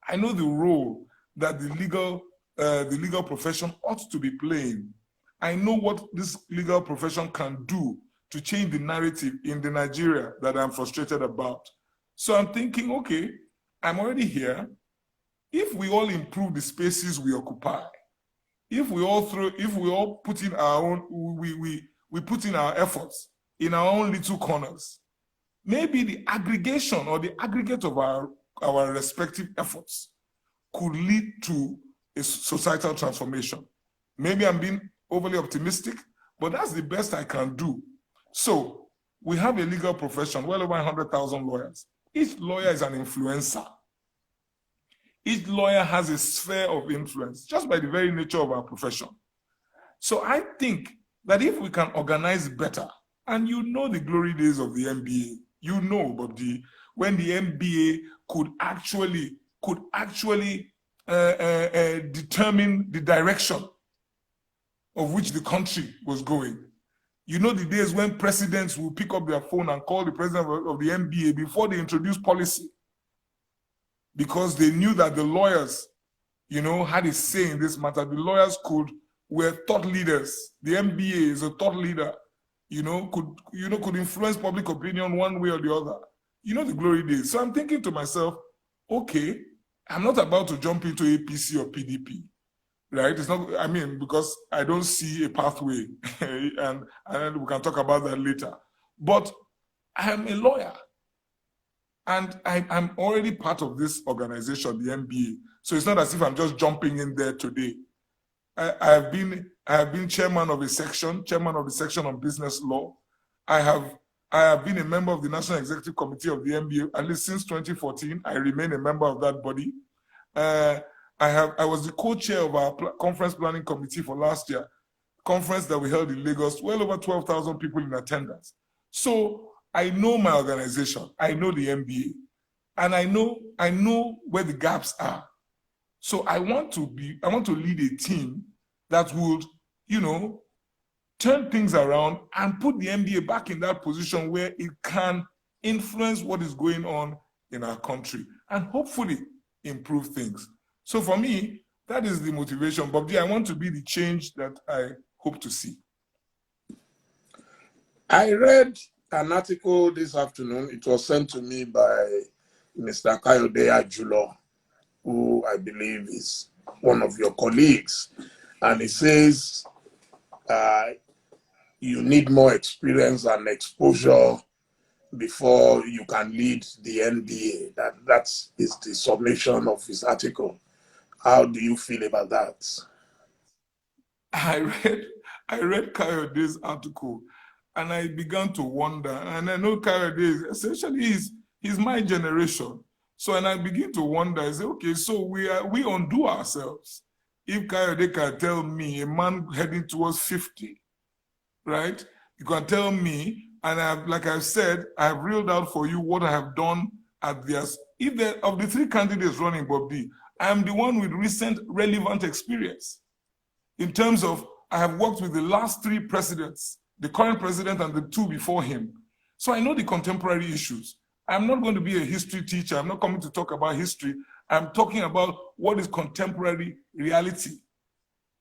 I know the role that the legal profession ought to be playing. I know what this legal profession can do to change the narrative in the Nigeria that I'm frustrated about. So I'm thinking, okay, I'm already here. If we all improve the spaces we occupy, if we all put in our own, we put in our efforts in our own little corners, maybe the aggregation or the aggregate of our respective efforts could lead to a societal transformation. Maybe I'm being overly optimistic, but that's the best I can do. So we have a legal profession, well over 100,000 lawyers. Each lawyer is an influencer. Each lawyer has a sphere of influence just by the very nature of our profession. So I think that if we can organize better, and you know the glory days of the NBA, you know, but when the NBA could actually determine the direction of which the country was going. You know the days when presidents will pick up their phone and call the president of the NBA before they introduce policy, because they knew that the lawyers, had a say in this matter. The lawyers were thought leaders. The NBA is a thought leader, could influence public opinion one way or the other. You know the glory days. So I'm thinking to myself, okay, I'm not about to jump into APC or PDP, right? It's not, because I don't see a pathway, and we can talk about that later. But I am a lawyer. And I'm already part of this organization, the NBA. So it's not as if I'm just jumping in there today. I have been chairman of the section on business law. I have been a member of the National Executive Committee of the NBA at least since 2014. I remain a member of that body. I was the co-chair of our conference planning committee for last year, conference that we held in Lagos, well over 12,000 people in attendance. So I know my organization, I know the NBA, and I know where the gaps are. So I want to lead a team that would, turn things around and put the NBA back in that position where it can influence what is going on in our country and hopefully improve things. So for me, that is the motivation. But I want to be the change that I hope to see. I read an article this afternoon. It was sent to me by Mr. Kayode Ajulo, who I believe is one of your colleagues. And he says you need more experience and exposure before you can lead the NBA. That is the summation of his article. How do you feel about that? I read Kayode's article, and I began to wonder. And I know Kayode essentially he's my generation. So, and I begin to wonder. I say, okay, so we undo ourselves. If Kayode can tell me, a man heading towards 50, right? You can tell me, and like I've said, I've reeled out for you what I have done at this. Of the three candidates running, Bob D, I am the one with recent relevant experience. In terms of, I have worked with the last three presidents, the current president and the two before him. So I know the contemporary issues. I'm not going to be a history teacher. I'm not coming to talk about history. I'm talking about what is contemporary reality.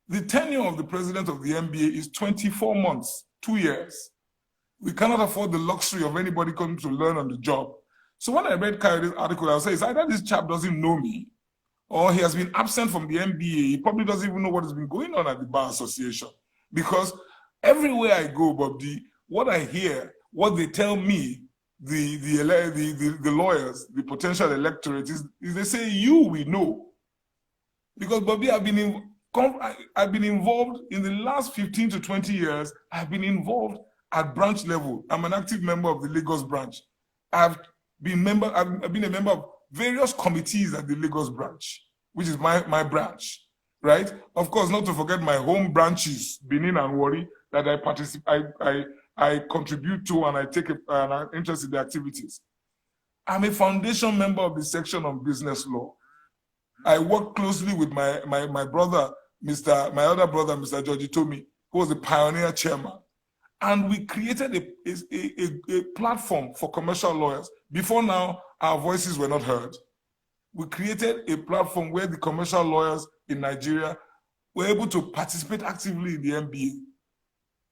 The tenure of the president of the NBA is 24 months, 2 years. We cannot afford the luxury of anybody coming to learn on the job. So when I read Kayode's article, I would say, it's either this chap doesn't know me, or he has been absent from the NBA. He probably doesn't even know what has been going on at the Bar Association. Because everywhere I go, Bob D, what I hear, what they tell me, the lawyers, the potential electorate, is they say, we know. Because, Bob D, I've been involved in the last 15 to 20 years, I've been involved at branch level. I'm an active member of the Lagos branch. I've been a member of various committees at the Lagos branch, which is my branch, right? Of course, not to forget my home branches, Benin and Warri, that I contribute to, and I take an interest in the activities. I'm a foundation member of the section on business law. I work closely with my brother, my elder brother, Mr. Georgie Tomi, who was the pioneer chairman. And we created a platform for commercial lawyers. Before now, our voices were not heard. We created a platform where the commercial lawyers in Nigeria were able to participate actively in the NBA.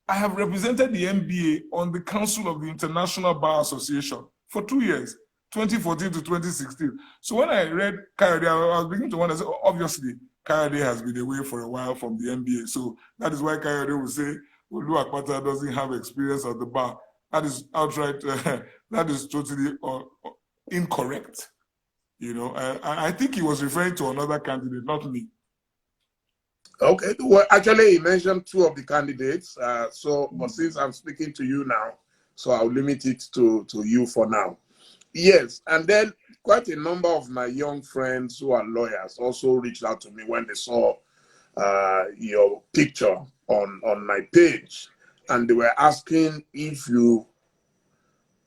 I have represented the NBA on the Council of the International Bar Association for 2 years, 2014 to 2016. So when I read Kayode, I was beginning to wonder, obviously, Kayode has been away for a while from the NBA. So that is why Kayode would say, AKPATA doesn't have experience at the bar. That is outright, that is totally incorrect. You know, I think he was referring to another candidate, not me. Okay, well, actually, he mentioned two of the candidates. But since I'm speaking to you now, so I'll limit it to you for now. Yes, and then quite a number of my young friends who are lawyers also reached out to me when they saw your picture on my page, and they were asking if you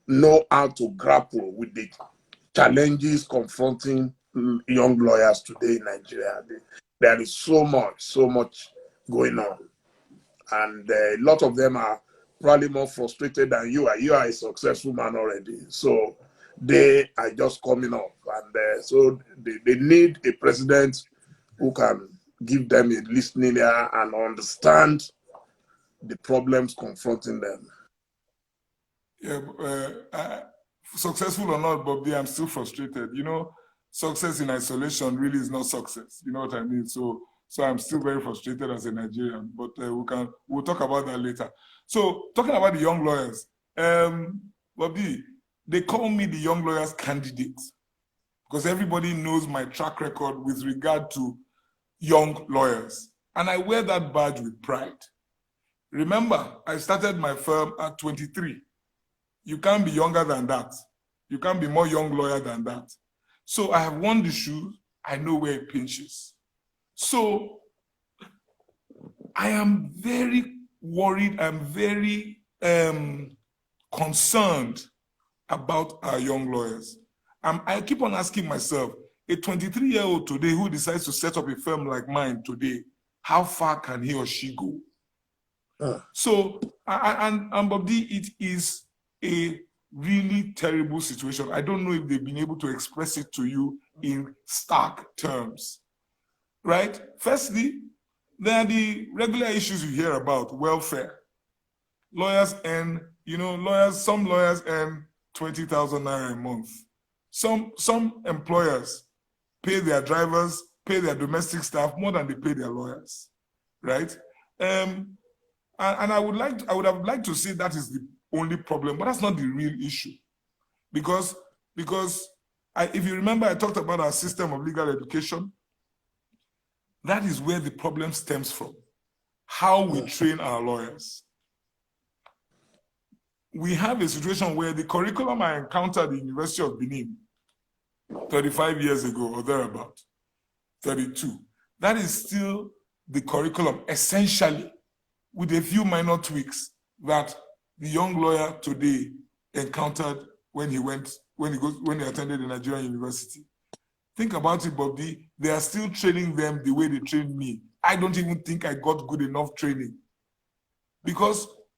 know how to grapple with the challenges confronting young lawyers today in Nigeria. There is so much going on, and a lot of them are probably more frustrated than you are. You are a successful man already, so they are just coming up, and so they need a president who can give them a listening ear and understand the problems confronting them. Yeah, successful or not, Bobby, I'm still frustrated. You know, success in isolation really is not success. You know what I mean? So I'm still very frustrated as a Nigerian, but we'll talk about that later. So talking about the young lawyers, Bobby, they call me the young lawyers candidate because everybody knows my track record with regard to young lawyers. And I wear that badge with pride. Remember, I started my firm at 23. You can't be younger than that. You can't be more young lawyer than that. So I have worn the shoes. I know where it pinches. So I am very worried. I'm very concerned about our young lawyers. I keep on asking myself, a 23-year-old today who decides to set up a firm like mine today, how far can he or she go? So, Bobby, it is a really terrible situation. I don't know if they've been able to express it to you in stark terms, right? Firstly, there are the regular issues you hear about, welfare. Lawyers earn, some lawyers earn 20,000 naira a month. Some employers pay their drivers, pay their domestic staff more than they pay their lawyers, right? And I would have liked to say that is the only problem, but that's not the real issue. Because if you remember, I talked about our system of legal education. That is where the problem stems from. How we train our lawyers. We have a situation where the curriculum I encountered at the University of Benin 35 years ago or thereabout, 32, that is still the curriculum essentially, with a few minor tweaks that the young lawyer today encountered when he attended a Nigerian university. Think about it, Bobby. They are still training them the way they trained me. I don't even think I got good enough training.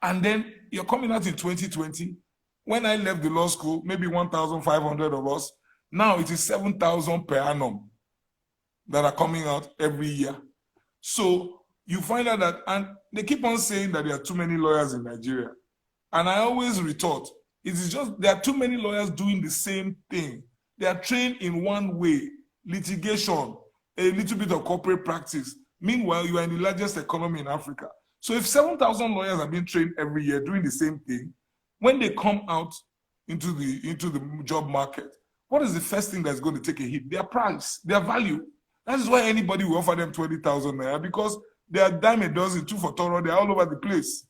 And then you're coming out in 2020. When I left the law school, maybe 1,500 of us. Now it is 7,000 per annum that are coming out every year. So, you find out that, and they keep on saying that there are too many lawyers in Nigeria. And I always retort, it is just, there are too many lawyers doing the same thing. They are trained in one way, litigation, a little bit of corporate practice. Meanwhile, you are in the largest economy in Africa. So if 7,000 lawyers are being trained every year doing the same thing, when they come out into the job market, what is the first thing that's going to take a hit? Their price, their value. That is why anybody will offer them 20,000 naira, because they are dime a dozen, two for thorough, they're all over the place.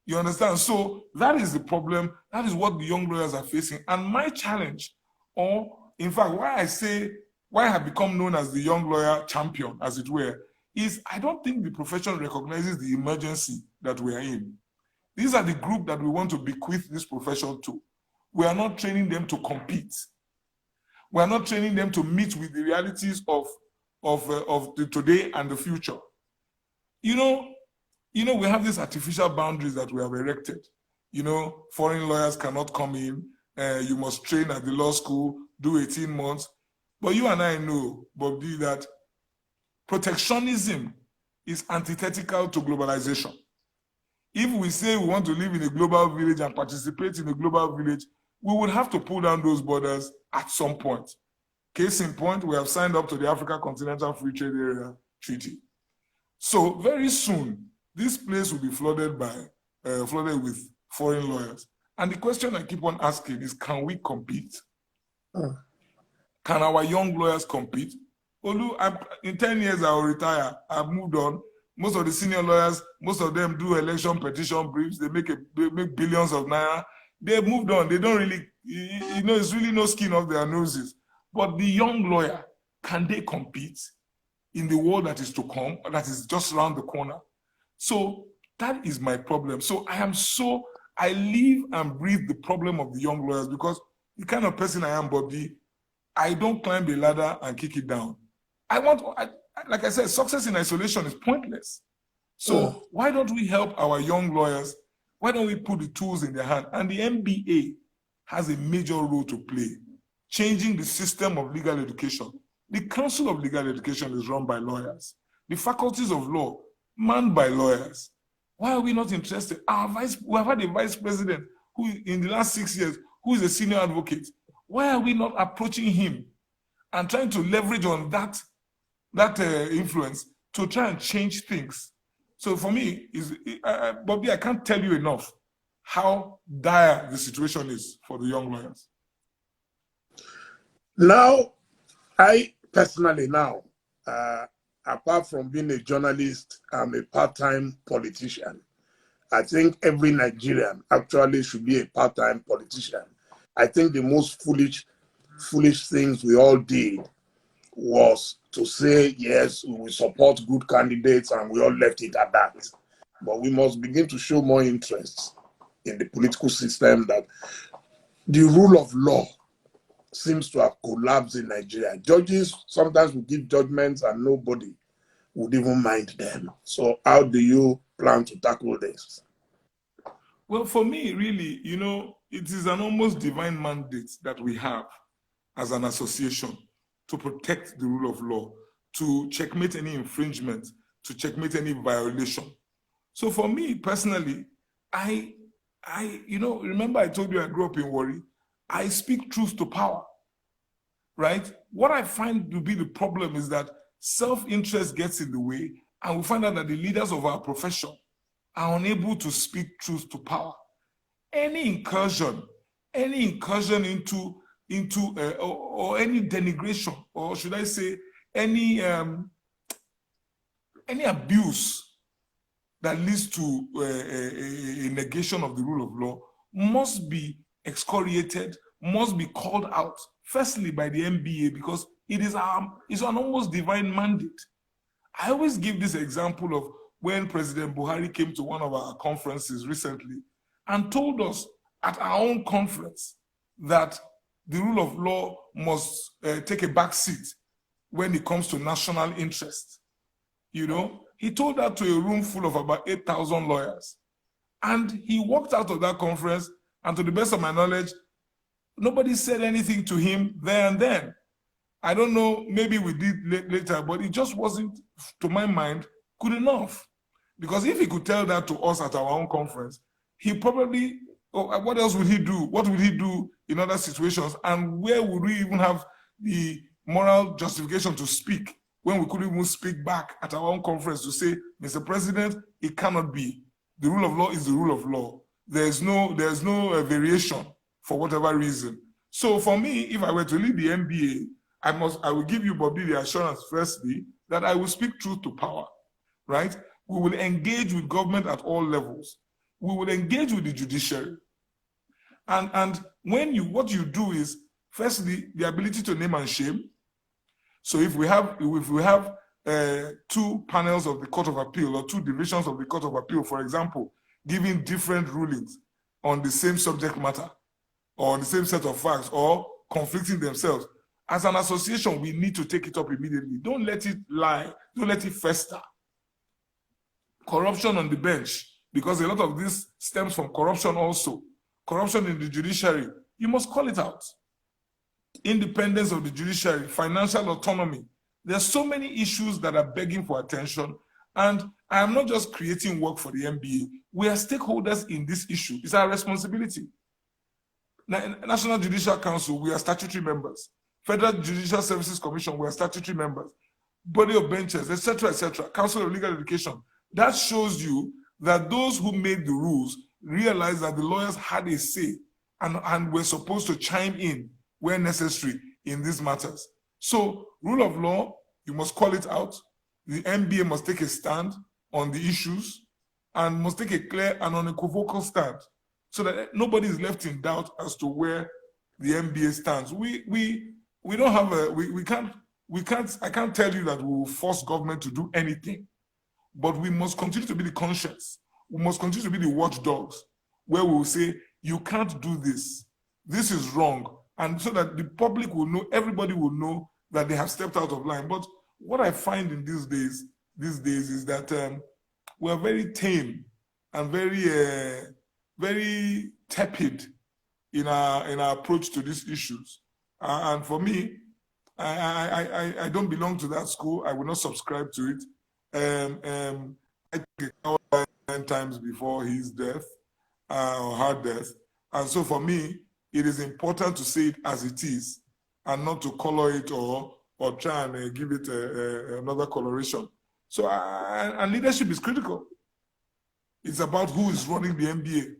You understand? So that is the problem. That is what the young lawyers are facing. And my challenge, or in fact, why I have become known as the young lawyer champion, as it were, is I don't think the profession recognizes the emergency that we are in. These are the group that we want to bequeath this profession to. We are not training them to compete. We are not training them to meet with the realities of the today and the future. You know, we have these artificial boundaries that we have erected. You know, foreign lawyers cannot come in. You must train at the law school, do 18 months. But you and I know, Bob D, that protectionism is antithetical to globalization. If we say we want to live in a global village and participate in a global village, we would have to pull down those borders at some point. Case in point, we have signed up to the Africa Continental Free Trade Area Treaty. So very soon, this place will be flooded with foreign lawyers. And the question I keep on asking is, can we compete? Can our young lawyers compete? Olu, in 10 years, I will retire. I've moved on. Most of the senior lawyers, most of them do election petition briefs. They make billions of naira. They've moved on. They don't really, it's really no skin off their noses. But the young lawyer, can they compete in the world that is to come, that is just around the corner? So that is my problem. So I live and breathe the problem of the young lawyers, because the kind of person I am, Bobby, I don't climb a ladder and kick it down. Like I said, success in isolation is pointless. So why don't we help our young lawyers? Why don't we put the tools in their hand? And the MBA has a major role to play, changing the system of legal education. The Council of Legal Education is run by lawyers. The faculties of law, manned by lawyers. Why are we not interested? We have had a vice president who, in the last 6 years, who is a senior advocate. Why are we not approaching him and trying to leverage on that influence to try and change things? So for me, Bobby, I can't tell you enough how dire the situation is for the young lawyers. Now, I personally apart from being a journalist, I'm a part-time politician. I think every Nigerian actually should be a part-time politician. I think the most foolish things we all did was to say, yes, we will support good candidates, and we all left it at that. But we must begin to show more interest in the political system, that the rule of law seems to have collapsed in Nigeria. Judges sometimes will give judgments and nobody would even mind them. So how do you plan to tackle this? Well, for me, really, it is an almost divine mandate that we have as an association to protect the rule of law, to checkmate any infringement, to checkmate any violation. So for me personally, remember I told you I grew up in Warri. I speak truth to power, right? What I find to be the problem is that self-interest gets in the way, and we find out that the leaders of our profession are unable to speak truth to power. Any incursion into or any denigration, or should I say any abuse that leads to a negation of the rule of law must be excoriated, must be called out, firstly by the MBA, because it's an almost divine mandate. I always give this example of when President Buhari came to one of our conferences recently and told us at our own conference that the rule of law must take a back seat when it comes to national interest. He told that to a room full of about 8,000 lawyers. And he walked out of that conference, and to the best of my knowledge, nobody said anything to him there and then. I don't know, maybe we did later, but it just wasn't, to my mind, good enough. Because if he could tell that to us at our own conference, he probably, what else would he do? What would he do in other situations? And where would we even have the moral justification to speak when we couldn't even speak back at our own conference to say, Mr. President, it cannot be. The rule of law is the rule of law. There's no variation for whatever reason. So for me, if I were to lead the NBA, I will give you, Bobby, the assurance, firstly, that I will speak truth to power, right? We will engage with government at all levels. We will engage with the judiciary. And what you do is, firstly, the ability to name and shame. So if we have 2 panels of the Court of Appeal or 2 divisions of the Court of Appeal, for example, giving different rulings on the same subject matter or on the same set of facts or conflicting themselves, as an association, we need to take it up immediately. Don't let it lie. Don't let it fester. Corruption on the bench, because a lot of this stems from corruption also. Corruption in the judiciary, you must call it out. Independence of the judiciary, financial autonomy. There's so many issues that are begging for attention. And I am not just creating work for the NBA. We are stakeholders in this issue. It's our responsibility. National Judicial Council, we are statutory members. Federal Judicial Services Commission, we are statutory members. Body of benches, etc., etc. Council of Legal Education. That shows you that those who made the rules realized that the lawyers had a say and were supposed to chime in where necessary in these matters. So, rule of law, you must call it out. The NBA must take a stand on the issues and must take a clear and unequivocal stand so that nobody is left in doubt as to where the NBA stands. We don't have I can't tell you that we will force government to do anything, but we must continue to be the conscience. We must continue to be the watchdogs where we will say, you can't do this. This is wrong. And so that the public will know, everybody will know that they have stepped out of line. But what I find in these days is that we're very tame and very tepid in our approach to these issues. And for me, I don't belong to that school. I will not subscribe to it. I think it 10 times before his death or her death. And so for me, it is important to say it as it is and not to color it or try and give it another coloration. So, and leadership is critical. It's about who is running the NBA.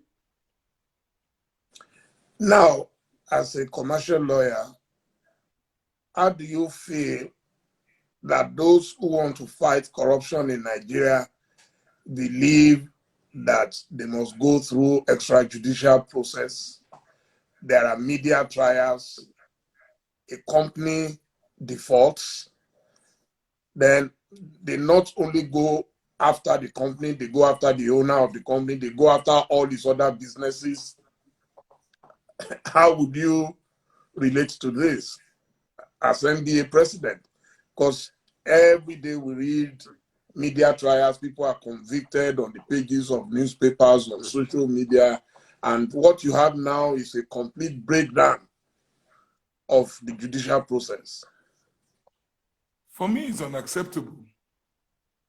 Now, as a commercial lawyer, how do you feel that those who want to fight corruption in Nigeria believe that they must go through extrajudicial process? There are media trials, a company defaults, then they not only go after the company, they go after the owner of the company, they go after all these other businesses. How would you relate to this as NBA president? Because every day we read media trials, people are convicted on the pages of newspapers, on social media, and what you have now is a complete breakdown of the judicial process. For me, it's unacceptable.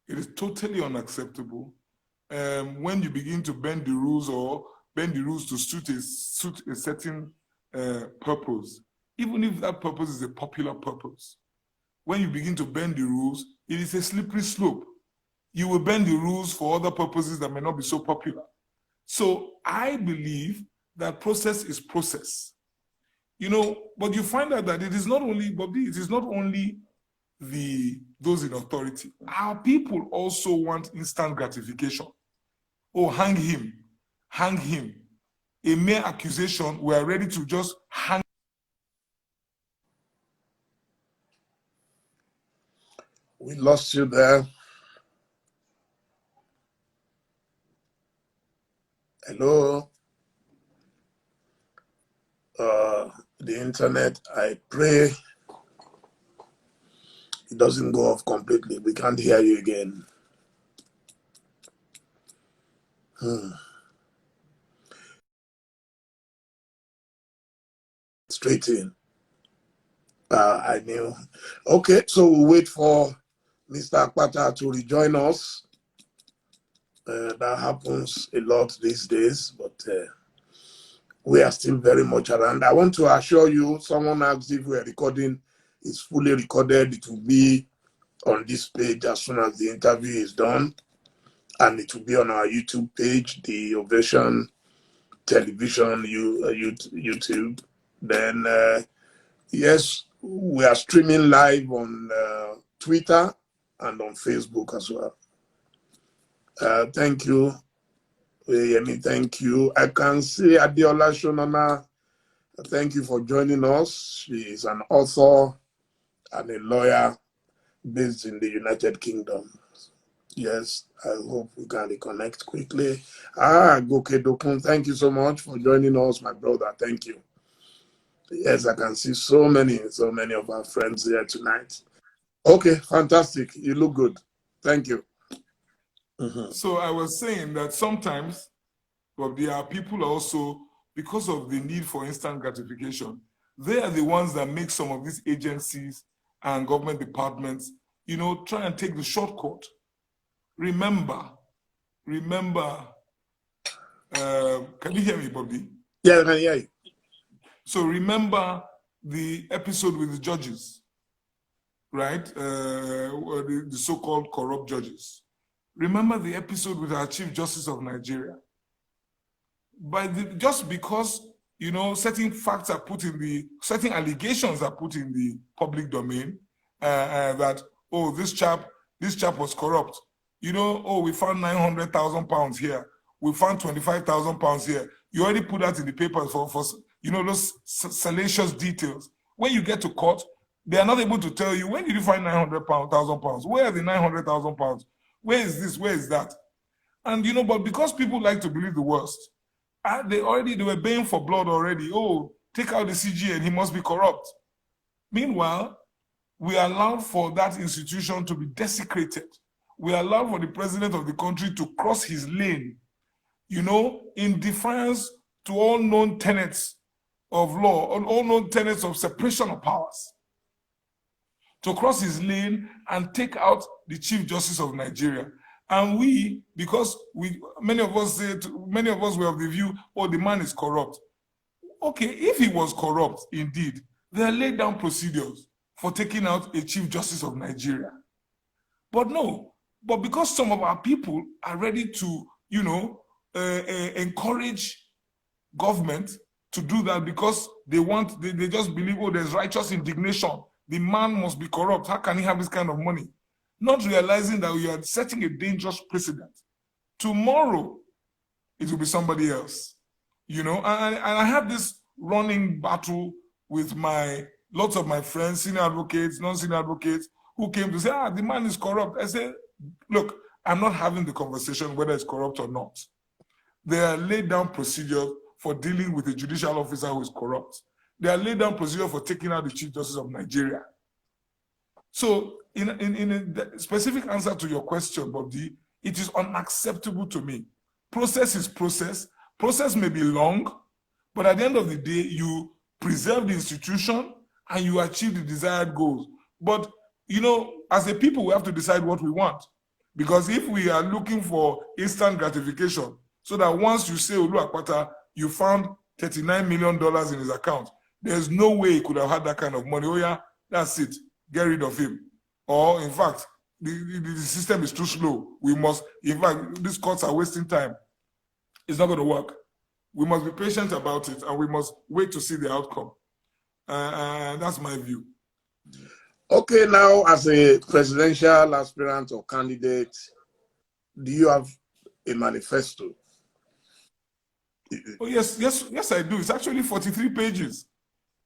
It is totally unacceptable when you begin to bend the rules or bend the rules to suit a certain purpose, even if that purpose is a popular purpose. When you begin to bend the rules, it is a slippery slope. You will bend the rules for other purposes that may not be so popular. So I believe that process is process. You know, but you find out that it is not only, Bobby, it is not only those in authority. Our people also want instant gratification. Oh, hang him, hang him. A mere accusation, we are ready to just hang. We lost you there. Hello. The internet, I pray it doesn't go off completely. We can't hear you again. Straight in. I knew. Okay, so we'll wait for Mr. AKPATA to rejoin us. That happens a lot these days, but we are still very much around. I want to assure you, someone asked if we are recording. It's fully recorded. It will be on this page as soon as the interview is done, and it will be on our YouTube page, the Ovation Television YouTube. Then yes, we are streaming live on Twitter and on Facebook as well. Thank you, Yemi. Thank you. I can see Adiola Shonana. Thank you for joining us. She is an author and a lawyer based in the United Kingdom. Yes, I hope we can reconnect quickly. Goke Dokun, thank you so much for joining us, my brother. Thank you. Yes, I can see so many of our friends here tonight. Okay, fantastic. You look good. Thank you. So I was saying that sometimes, well, there are people also, because of the need for instant gratification, they are the ones that make some of these agencies and government departments, try and take the shortcut. Remember, can you hear me, Bobby? Yeah, I can hear you. So remember the episode with the judges, right? The so-called corrupt judges. Remember the episode with our Chief Justice of Nigeria. Just because, certain facts are certain allegations are put in the public domain, that, oh, this chap was corrupt. We found 900,000 pounds here. We found 25,000 pounds here. You already put that in the papers for those salacious details. When you get to court, they are not able to tell you, when did you find 900,000 pounds? Where are the 900,000 pounds? Where is this? Where is that? And, but because people like to believe the worst, they were baying for blood already. Oh, take out the CG and he must be corrupt. Meanwhile, we allowed for that institution to be desecrated. We allowed for the president of the country to cross his lane, in defiance to all known tenets of law, all known tenets of separation of powers, to cross his lane and take out the Chief Justice of Nigeria. And because many of us were of the view, oh, the man is corrupt. Okay, if he was corrupt, indeed, there are laid down procedures for taking out a Chief Justice of Nigeria. But no, but because some of our people are ready to, encourage government to do that because they just believe, oh, there's righteous indignation. The man must be corrupt. How can he have this kind of money? Not realizing that we are setting a dangerous precedent. Tomorrow, it will be somebody else. And I have this running battle with lots of my friends, senior advocates, non-senior advocates, who came to say, the man is corrupt. I say, look, I'm not having the conversation whether it's corrupt or not. There are laid down procedures for dealing with a judicial officer who is corrupt. There are laid down procedures for taking out the Chief Justice of Nigeria. So in a specific answer to your question, Bobby, it is unacceptable to me. Process is process. Process may be long, but at the end of the day, you preserve the institution and you achieve the desired goals. But, as a people, we have to decide what we want. Because if we are looking for instant gratification, so that once you say, Olu AKPATA, you found $39 million in his account, there's no way he could have had that kind of money. Oh yeah, that's it. Get rid of him. Or in fact, the system is too slow. In fact, these courts are wasting time. It's not going to work. We must be patient about it and we must wait to see the outcome. That's my view. Okay, now as a presidential aspirant or candidate, do you have a manifesto? Oh yes, I do. It's actually 43 pages.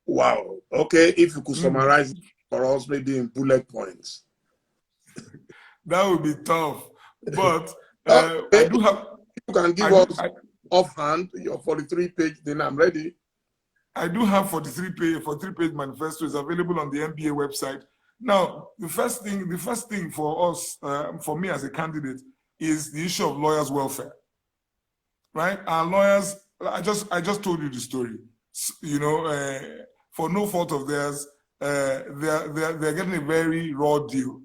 Wow. Okay, if you could summarize it for us, maybe in bullet points. That would be tough. But okay. I do have. You can give us offhand your 43-page, then I'm ready. I do have 43-page manifesto. Is available on the NBA website. Now, the first thing for us, for me as a candidate, is the issue of lawyers' welfare. Right? Our lawyers, I just told you the story. For no fault of theirs, they're getting a very raw deal.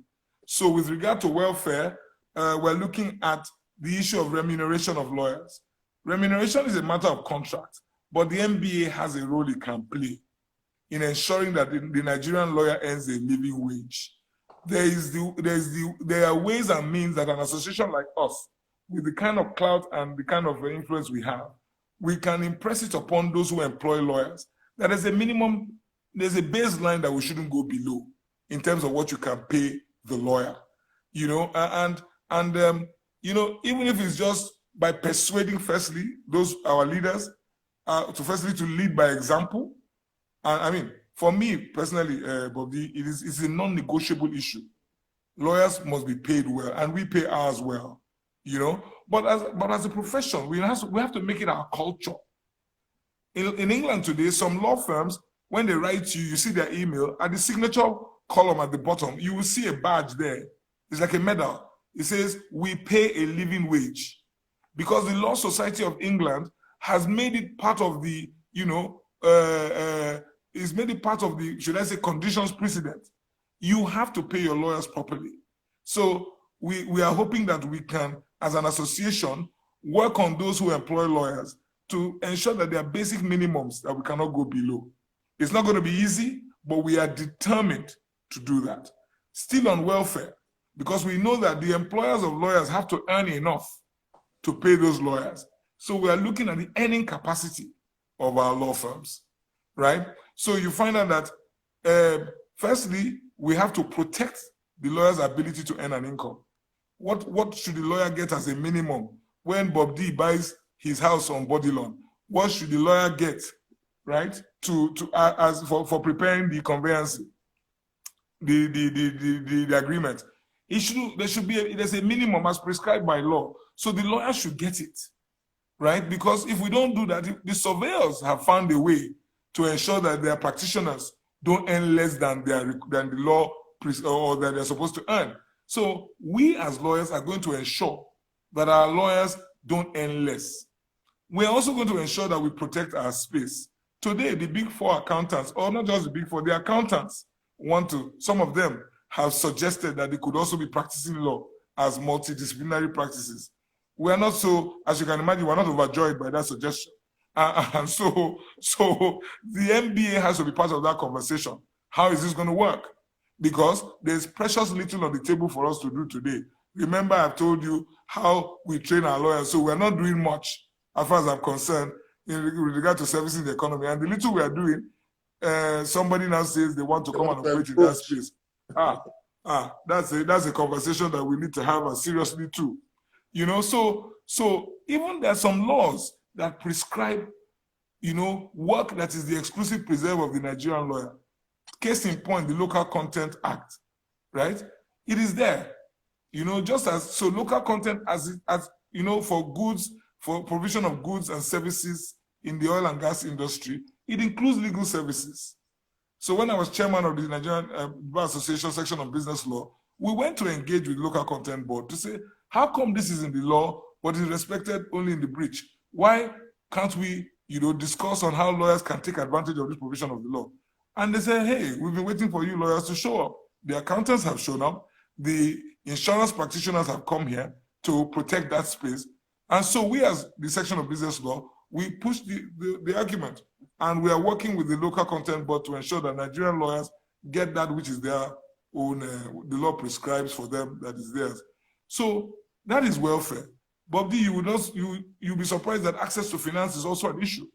So with regard to welfare, we're looking at the issue of remuneration of lawyers. Remuneration is a matter of contract, but the NBA has a role it can play in ensuring that the Nigerian lawyer earns a living wage. There are ways and means that an association like us, with the kind of clout and the kind of influence we have, we can impress it upon those who employ lawyers that there's a minimum, there's a baseline that we shouldn't go below in terms of what you can pay the lawyer, you know, you know, even if it's just by persuading firstly those our leaders to lead by example. And I mean, for me personally, Bobby, it's a non-negotiable issue. Lawyers must be paid well, and we pay ours well, you know. But as a profession, we have to make it our culture. In England today, some law firms, when they write you, you see their email, at the signature column at the bottom, you will see a badge there. It's like a medal. It says, "We pay a living wage." Because the Law Society of England has made it part of the, you know, is made it part of the, should I say, conditions precedent. You have to pay your lawyers properly. So we are hoping that we can, as an association, work on those who employ lawyers to ensure that there are basic minimums that we cannot go below. It's not going to be easy, but we are determined to do that. Still on welfare, because we know that the employers of lawyers have to earn enough to pay those lawyers. So we are looking at the earning capacity of our law firms, right? So you find out that, firstly, we have to protect the lawyer's ability to earn an income. What should the lawyer get as a minimum when Bob D buys his house on body loan? What should the lawyer get, right, for preparing the conveyance, the agreement? There's a minimum as prescribed by law. So the lawyer should get it, right? Because if we don't do that, the surveyors have found a way to ensure that their practitioners don't earn less than the law or that they're supposed to earn. So we as lawyers are going to ensure that our lawyers don't earn less. We're also going to ensure that we protect our space. Today, the Big Four accountants, or not just the Big Four, the accountants some of them have suggested that they could also be practicing law as multidisciplinary practices. We are not so, as you can imagine, we're not overjoyed by that suggestion. And so the MBA has to be part of that conversation. How is this going to work? Because there's precious little on the table for us to do today. Remember, I've told you how we train our lawyers, so we're not doing much, as far as I'm concerned, in regard to servicing the economy. And the little we are doing, somebody now says they want to come and operate in that space. That's a conversation that we need to have seriously too. You know, so even there are some laws that prescribe, you know, work that is the exclusive preserve of the Nigerian lawyer. Case in point, the Local Content Act, right? It is there, you know, just as, so local content as you know, for provision of goods and services in the oil and gas industry, it includes legal services. So when I was chairman of the Nigerian Bar Association section on business law, we went to engage with local content board to say, how come this is in the law, but is respected only in the breach? Why can't we, you know, discuss on how lawyers can take advantage of this provision of the law? And they say, hey, we've been waiting for you lawyers to show up. The accountants have shown up. The insurance practitioners have come here to protect that space. And so we, as the section of business law, we push the argument. And we are working with the local content board to ensure that Nigerian lawyers get that which is their own, the law prescribes for them, that is theirs. So that is welfare. But you'll be surprised that access to finance is also an issue.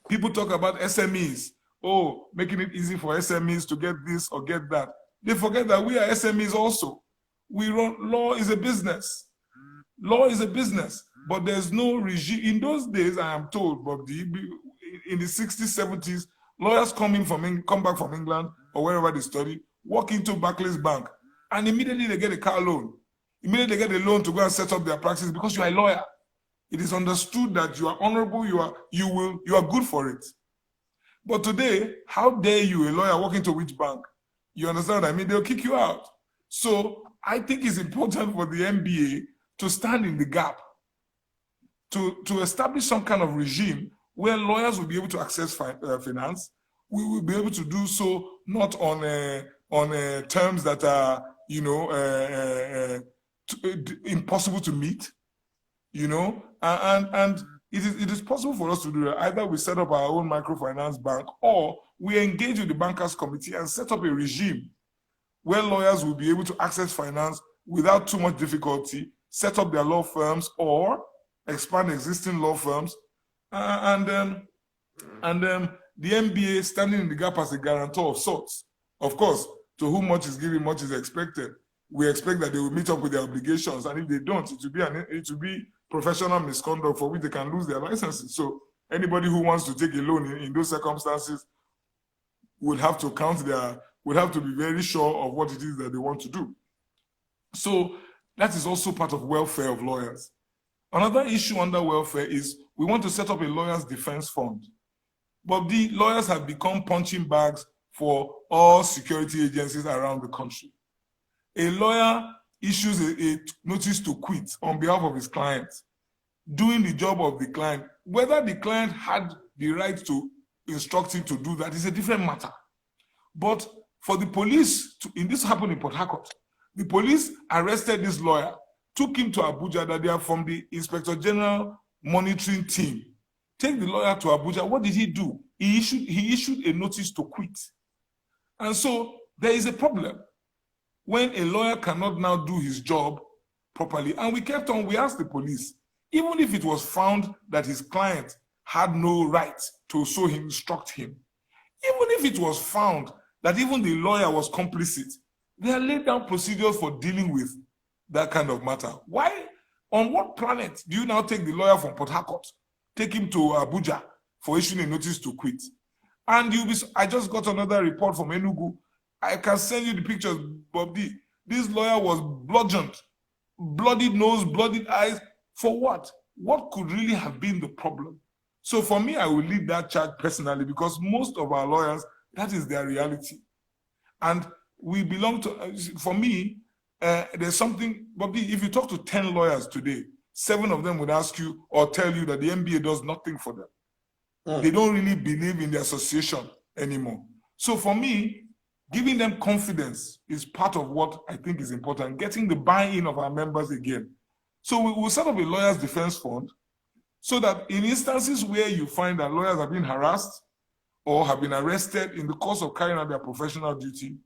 People talk about SMEs. Oh, making it easy for SMEs to get this or get that. They forget that we are SMEs also. Law is a business. Law is a business, but there's no regime. In those days, I am told, Bob D, in the 60s, 70s, lawyers come back from England or wherever they study, walk into Barclays Bank, and immediately they get a car loan. Immediately they get a loan to go and set up their practice because you are a lawyer. It is understood that you are honorable, you are good for it. But today, how dare you, a lawyer, walk into which bank? You understand what I mean? They'll kick you out. So I think it's important for the NBA to stand in the gap, to establish some kind of regime where lawyers will be able to access finance. We will be able to do so not on terms that are, impossible to meet, and it is possible for us to do that. Either we set up our own microfinance bank, or we engage with the bankers committee and set up a regime where lawyers will be able to access finance without too much difficulty, set up their law firms or expand existing law firms, and the MBA standing in the gap as a guarantor of sorts. Of course, to whom much is given, much is expected. We expect that they will meet up with their obligations, and if they don't, it will be professional misconduct for which they can lose their licenses. So anybody who wants to take a loan in those circumstances would have to be very sure of what it is that they want to do. So that is also part of welfare of lawyers. Another issue under welfare is we want to set up a lawyers' defense fund. But the lawyers have become punching bags for all security agencies around the country. A lawyer issues a notice to quit on behalf of his client, doing the job of the client. Whether the client had the right to instruct him to do that is a different matter. But for the police, this happened in Port Harcourt, the police arrested this lawyer, took him to Abuja, that they are from the Inspector General monitoring team. Take the lawyer to Abuja. What did he do? He issued a notice to quit. And so there is a problem when a lawyer cannot now do his job properly. And we asked the police, even if it was found that his client had no right to so instruct him, even if it was found that even the lawyer was complicit, they are laid down procedures for dealing with that kind of matter. Why? On what planet do you now take the lawyer from Port Harcourt, take him to Abuja for issuing a notice to quit? And I just got another report from Enugu. I can send you the pictures, Bob D. This lawyer was bludgeoned, bloodied nose, bloodied eyes. For what? What could really have been the problem? So for me, I will lead that charge personally, because most of our lawyers, that is their reality. And we belong to, for me, there's something, Bob D, if you talk to 10 lawyers today, 7 of them would ask you or tell you that the MBA does nothing for them. They don't really believe in the association anymore. So for me, giving them confidence is part of what I think is important, getting the buy-in of our members again. So we will set up a lawyers' defense fund so that in instances where you find that lawyers have been harassed or have been arrested in the course of carrying out their professional duty,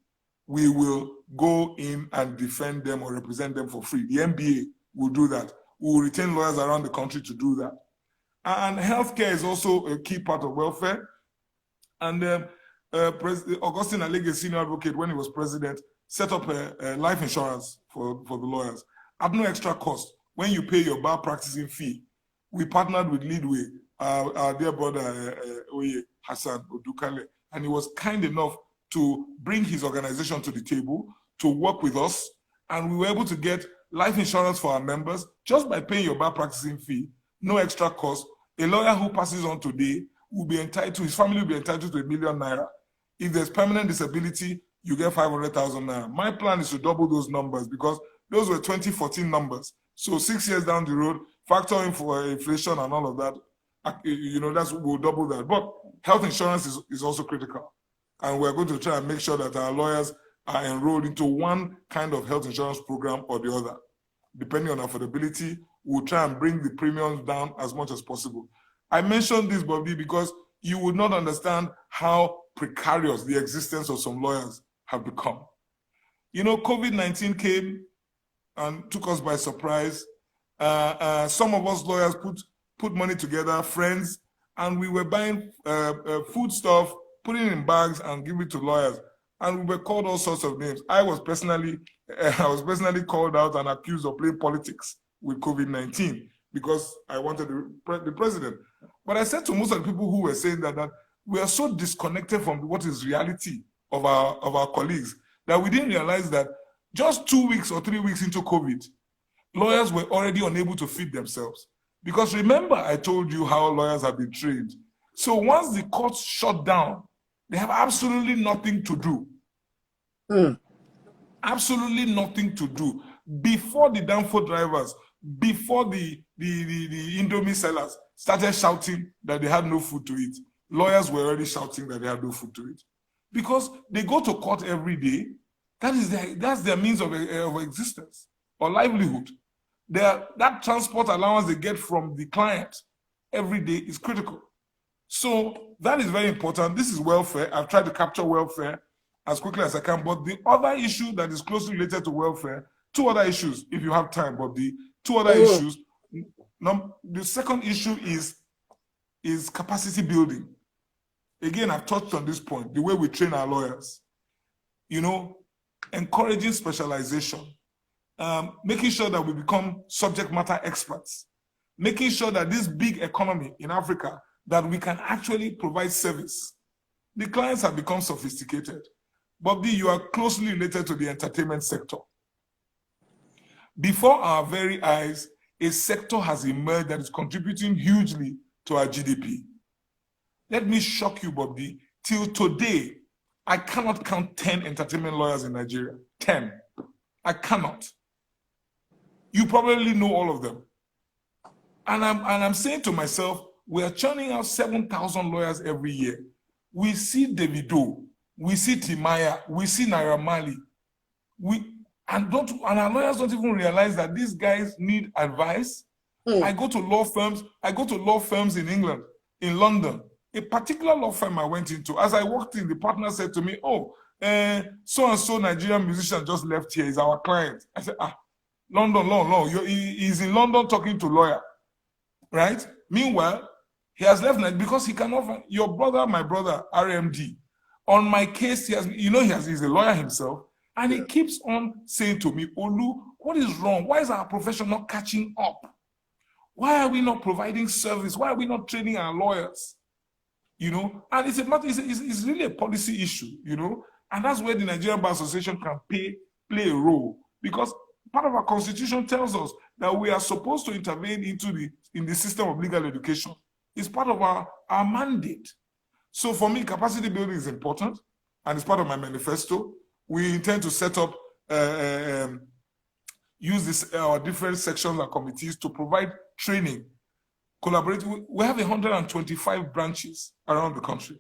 we will go in and defend them or represent them for free. The MBA will do that. We will retain lawyers around the country to do that. And healthcare is also a key part of welfare. And Augustine Alege, senior advocate, when he was president, set up a life insurance for the lawyers at no extra cost. When you pay your bar practicing fee, we partnered with Leadway, our dear brother Oye Hassan Odukale, and he was kind enough to bring his organization to the table to work with us, and we were able to get life insurance for our members just by paying your bar practicing fee, no extra cost. A lawyer who passes on today will be entitled, his family will be entitled to ₦1 million. If there's permanent disability, you get 500,000 naira. My plan is to double those numbers, because those were 2014 numbers. So 6 years down the road, factor in for inflation and all of that, we'll double that. But health insurance is also critical. And we're going to try and make sure that our lawyers are enrolled into one kind of health insurance program or the other. Depending on affordability, we'll try and bring the premiums down as much as possible. I mentioned this, Bobby, because you would not understand how precarious the existence of some lawyers have become. COVID-19 came and took us by surprise. Some of us lawyers put money together, friends, and we were buying food stuff, putting it in bags and giving it to lawyers. And we were called all sorts of names. I was personally called out and accused of playing politics with COVID-19 because I wanted the president. But I said to most of the people who were saying that we are so disconnected from what is reality of our colleagues that we didn't realize that just 2 weeks or 3 weeks into COVID, lawyers were already unable to feed themselves. Because remember, I told you how lawyers have been trained. So once the courts shut down, they have absolutely nothing to do. Absolutely nothing to do. Before the Danfo drivers, before the Indomie sellers started shouting that they had no food to eat, lawyers were already shouting that they had no food to eat. Because they go to court every day, That's their means of existence or livelihood. That transport allowance they get from the client every day is critical. So that is very important. This is welfare. I've tried to capture welfare as quickly as I can. But the other issue that is closely related to welfare, two other issues, if you have time, but the two other issues, the second issue is capacity building. Again, I've touched on this point, the way we train our lawyers. You know, encouraging specialization, making sure that we become subject matter experts, making sure that this big economy in Africa, that we can actually provide service. The clients have become sophisticated. Bobby, you are closely related to the entertainment sector. Before our very eyes, a sector has emerged that is contributing hugely to our GDP. Let me shock you, Bobby. Till today, I cannot count 10 entertainment lawyers in Nigeria. 10. I cannot. You probably know all of them. And I'm saying to myself, we are churning out 7,000 lawyers every year. We see Davido, we see Timaya, we see Naira Marley. And our lawyers don't even realize that these guys need advice. I go to law firms in England, in London. A particular law firm I went into, as I walked in, the partner said to me, so-and-so Nigerian musician just left here, he's our client. I said, London, he's in London talking to lawyer, right? Meanwhile, he has left because he cannot find your brother, my brother, RMD. On my case, he's a lawyer himself, and he keeps on saying to me, Olu, what is wrong? Why is our profession not catching up? Why are we not providing service? Why are we not training our lawyers? And it's really a policy issue, and that's where the Nigerian Bar Association can play a role, because part of our constitution tells us that we are supposed to intervene in the system of legal education. It's part of our mandate. So for me, capacity building is important, and it's part of my manifesto. We intend to set up, use our different sections and committees to provide training, collaborate. We have 125 branches around the country.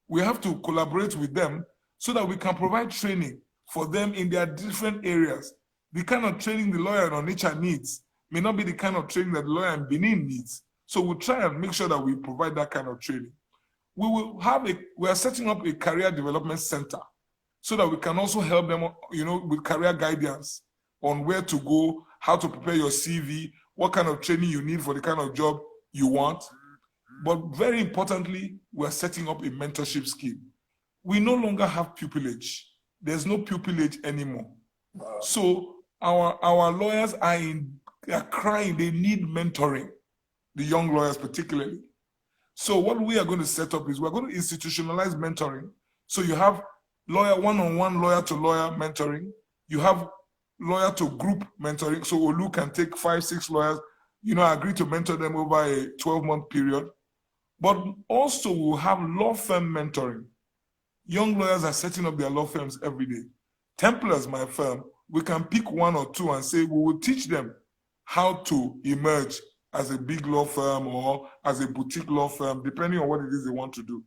We have to collaborate with them so that we can provide training for them in their different areas. The kind of training the lawyer in Onitsha needs may not be the kind of training that the lawyer in Benin needs. So we'll try and make sure that we provide that kind of training. We are setting up a career development center so that we can also help them, with career guidance on where to go, how to prepare your CV, what kind of training you need for the kind of job you want. But very importantly, we're setting up a mentorship scheme. We no longer have pupillage. There's no pupillage anymore. Wow. So our lawyers are crying, they need mentoring, the young lawyers particularly. So what we are going to set up is we're going to institutionalize mentoring. So you have one-on-one lawyer-to-lawyer mentoring. You have lawyer-to-group mentoring. So Olu can take 5-6 lawyers, agree to mentor them over a 12-month period. But also we'll have law firm mentoring. Young lawyers are setting up their law firms every day. Templars, my firm, we can pick 1 or 2 and say we will teach them how to emerge as a big law firm or as a boutique law firm, depending on what it is they want to do.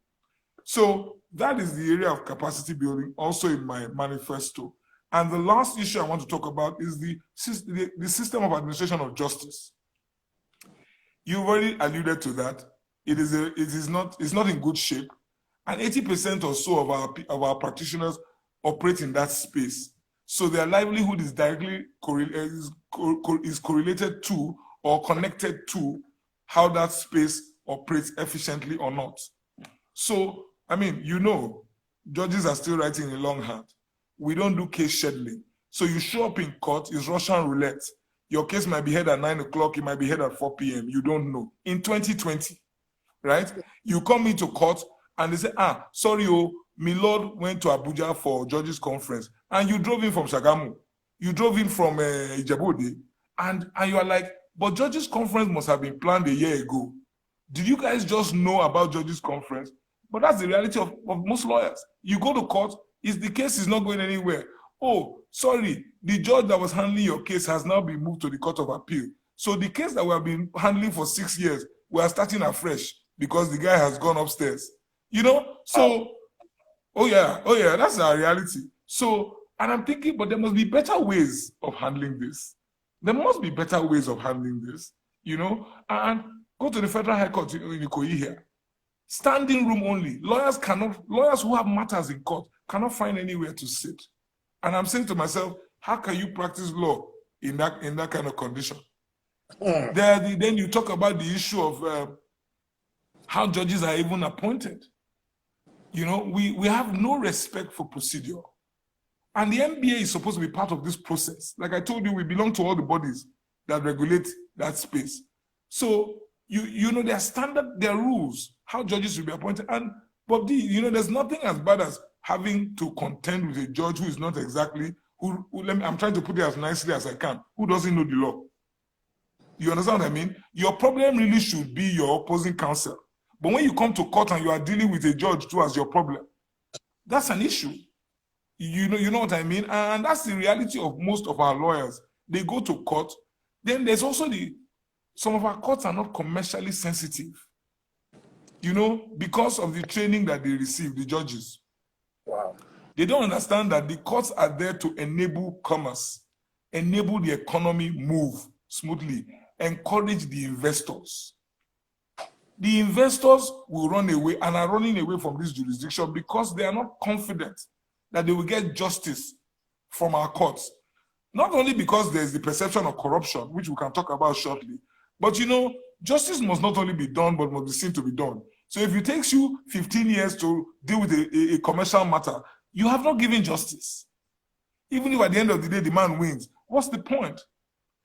So that is the area of capacity building, also in my manifesto. And the last issue I want to talk about is the system of administration of justice. You've already alluded to that. It's not in good shape. And 80% or so of our practitioners operate in that space. So their livelihood is directly correlated to or connected to how that space operates efficiently or not. So, judges are still writing in longhand. We don't do case scheduling. So you show up in court, it's Russian roulette. Your case might be held at 9 o'clock, it might be held at 4 p.m. You don't know. In 2020, right? You come into court and they say, sorry, my lord went to Abuja for judges conference. And you drove in from Shagamu. You drove in from Ijebu-Ode. And you are like, but judges conference must have been planned a year ago. Did you guys just know about judges conference? But that's the reality of most lawyers. You go to court, the case is not going anywhere. Oh, sorry, the judge that was handling your case has now been moved to the Court of Appeal. So the case that we have been handling for 6 years, we are starting afresh because the guy has gone upstairs. So, oh yeah, that's our reality. So And I'm thinking, but there must be better ways of handling this. There must be better ways of handling this, you know, and go to the Federal High Court in Ikoyi here. Standing room only. Lawyers who have matters in court cannot find anywhere to sit. And I'm saying to myself, how can you practice law in that kind of condition? Then you talk about the issue of how judges are even appointed. You know, we have no respect for procedure. And the NBA is supposed to be part of this process. Like I told you, we belong to all the bodies that regulate that space. So, you know, there are rules, how judges should be appointed. And, Bob D, you know, there's nothing as bad as having to contend with a judge who is not exactly, I'm trying to put it as nicely as I can, who doesn't know the law. You understand what I mean? Your problem really should be your opposing counsel. But when you come to court and you are dealing with a judge too as your problem, that's an issue. You know what I mean? And that's the reality of most of our lawyers. They go to court. Then there's also some of our courts are not commercially sensitive, you know, because of the training that they receive, the judges. Wow. They don't understand that the courts are there to enable commerce, enable the economy move smoothly, encourage the investors. The investors will run away and are running away from this jurisdiction because they are not confident that they will get justice from our courts. Not only because there's the perception of corruption, which we can talk about shortly, but you know, justice must not only be done, but must be seen to be done. So if it takes you 15 years to deal with a commercial matter, you have not given justice. Even if at the end of the day, the man wins, what's the point?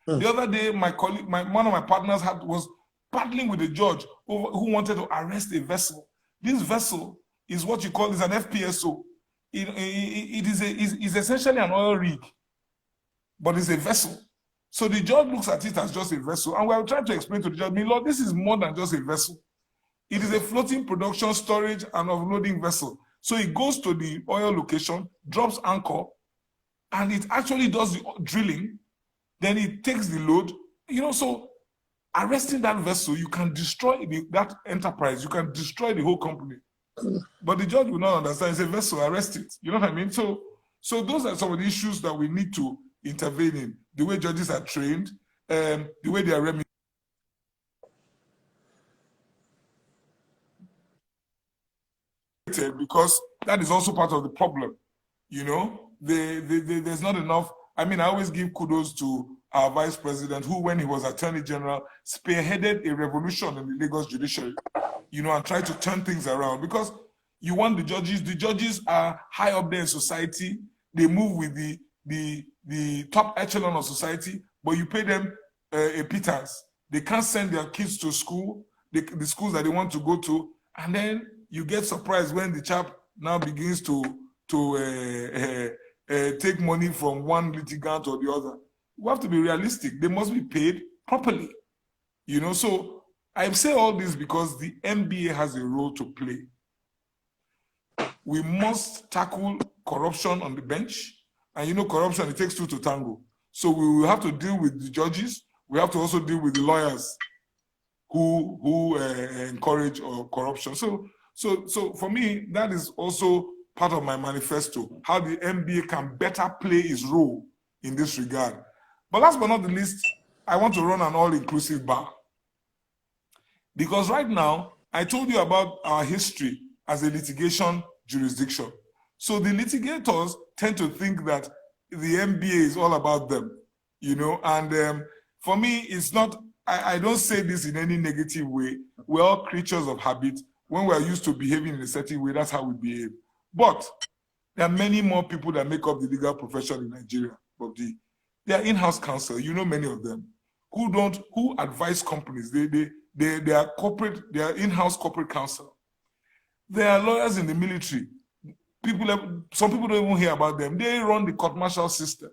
The other day, one of my partners was battling with a judge who wanted to arrest a vessel. This vessel is what you call is an FPSO. It is essentially an oil rig, but it's a vessel. So the judge looks at it as just a vessel, and we're trying to explain to the judge, my lord, this is more than just a vessel. It is a floating production, storage, and offloading vessel. So it goes to the oil location, drops anchor, and it actually does the drilling. Then it takes the load. You know, so arresting that vessel, you can destroy that enterprise. You can destroy the whole company. But the judge will not understand. It's a vessel, arrest it. You know what I mean? So those are some of the issues that we need to intervene in. The way judges are trained, the way they are remunerated. Because that is also part of the problem. You know, there's not enough. I mean, I always give kudos to our vice president, who, when he was attorney general, spearheaded a revolution in the Lagos judiciary, you know, and tried to turn things around. Because you want the judges are high up there in society. They move with the top echelon of society, but you pay them a pittance. They can't send their kids to school, the schools that they want to go to, and then you get surprised when the chap now begins to take money from one litigant or the other. We have to be realistic. They must be paid properly. You know, so I say all this because the NBA has a role to play. We must tackle corruption on the bench. And you know, corruption, it takes two to tango. So we will have to deal with the judges. We have to also deal with the lawyers who encourage corruption. So for me, that is also part of my manifesto, how the NBA can better play its role in this regard. But last but not the least, I want to run an all-inclusive bar. Because right now, I told you about our history as a litigation jurisdiction. So the litigators tend to think that the NBA is all about them, you know, and for me, it's not, I don't say this in any negative way. We're all creatures of habit. When we're used to behaving in a certain way, that's how we behave. But there are many more people that make up the legal profession in Nigeria, Bob D. They are in-house counsel, you know many of them, who advise companies. They are in-house corporate counsel. There are lawyers in the military. Some people don't even hear about them. They run the court-martial system,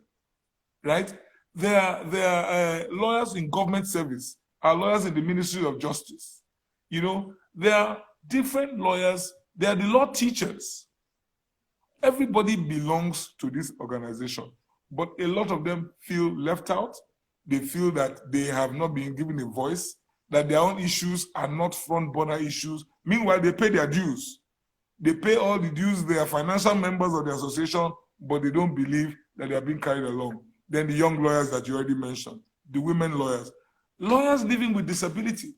right? There are lawyers in government service, are lawyers in the Ministry of Justice. You know, there are different lawyers. They are the law teachers. Everybody belongs to this organization, but a lot of them feel left out. They feel that they have not been given a voice, that their own issues are not front burner issues. Meanwhile, they pay their dues. They pay all the dues. They are financial members of the association, but they don't believe that they are being carried along. Then the young lawyers that you already mentioned, the women lawyers, lawyers living with disability.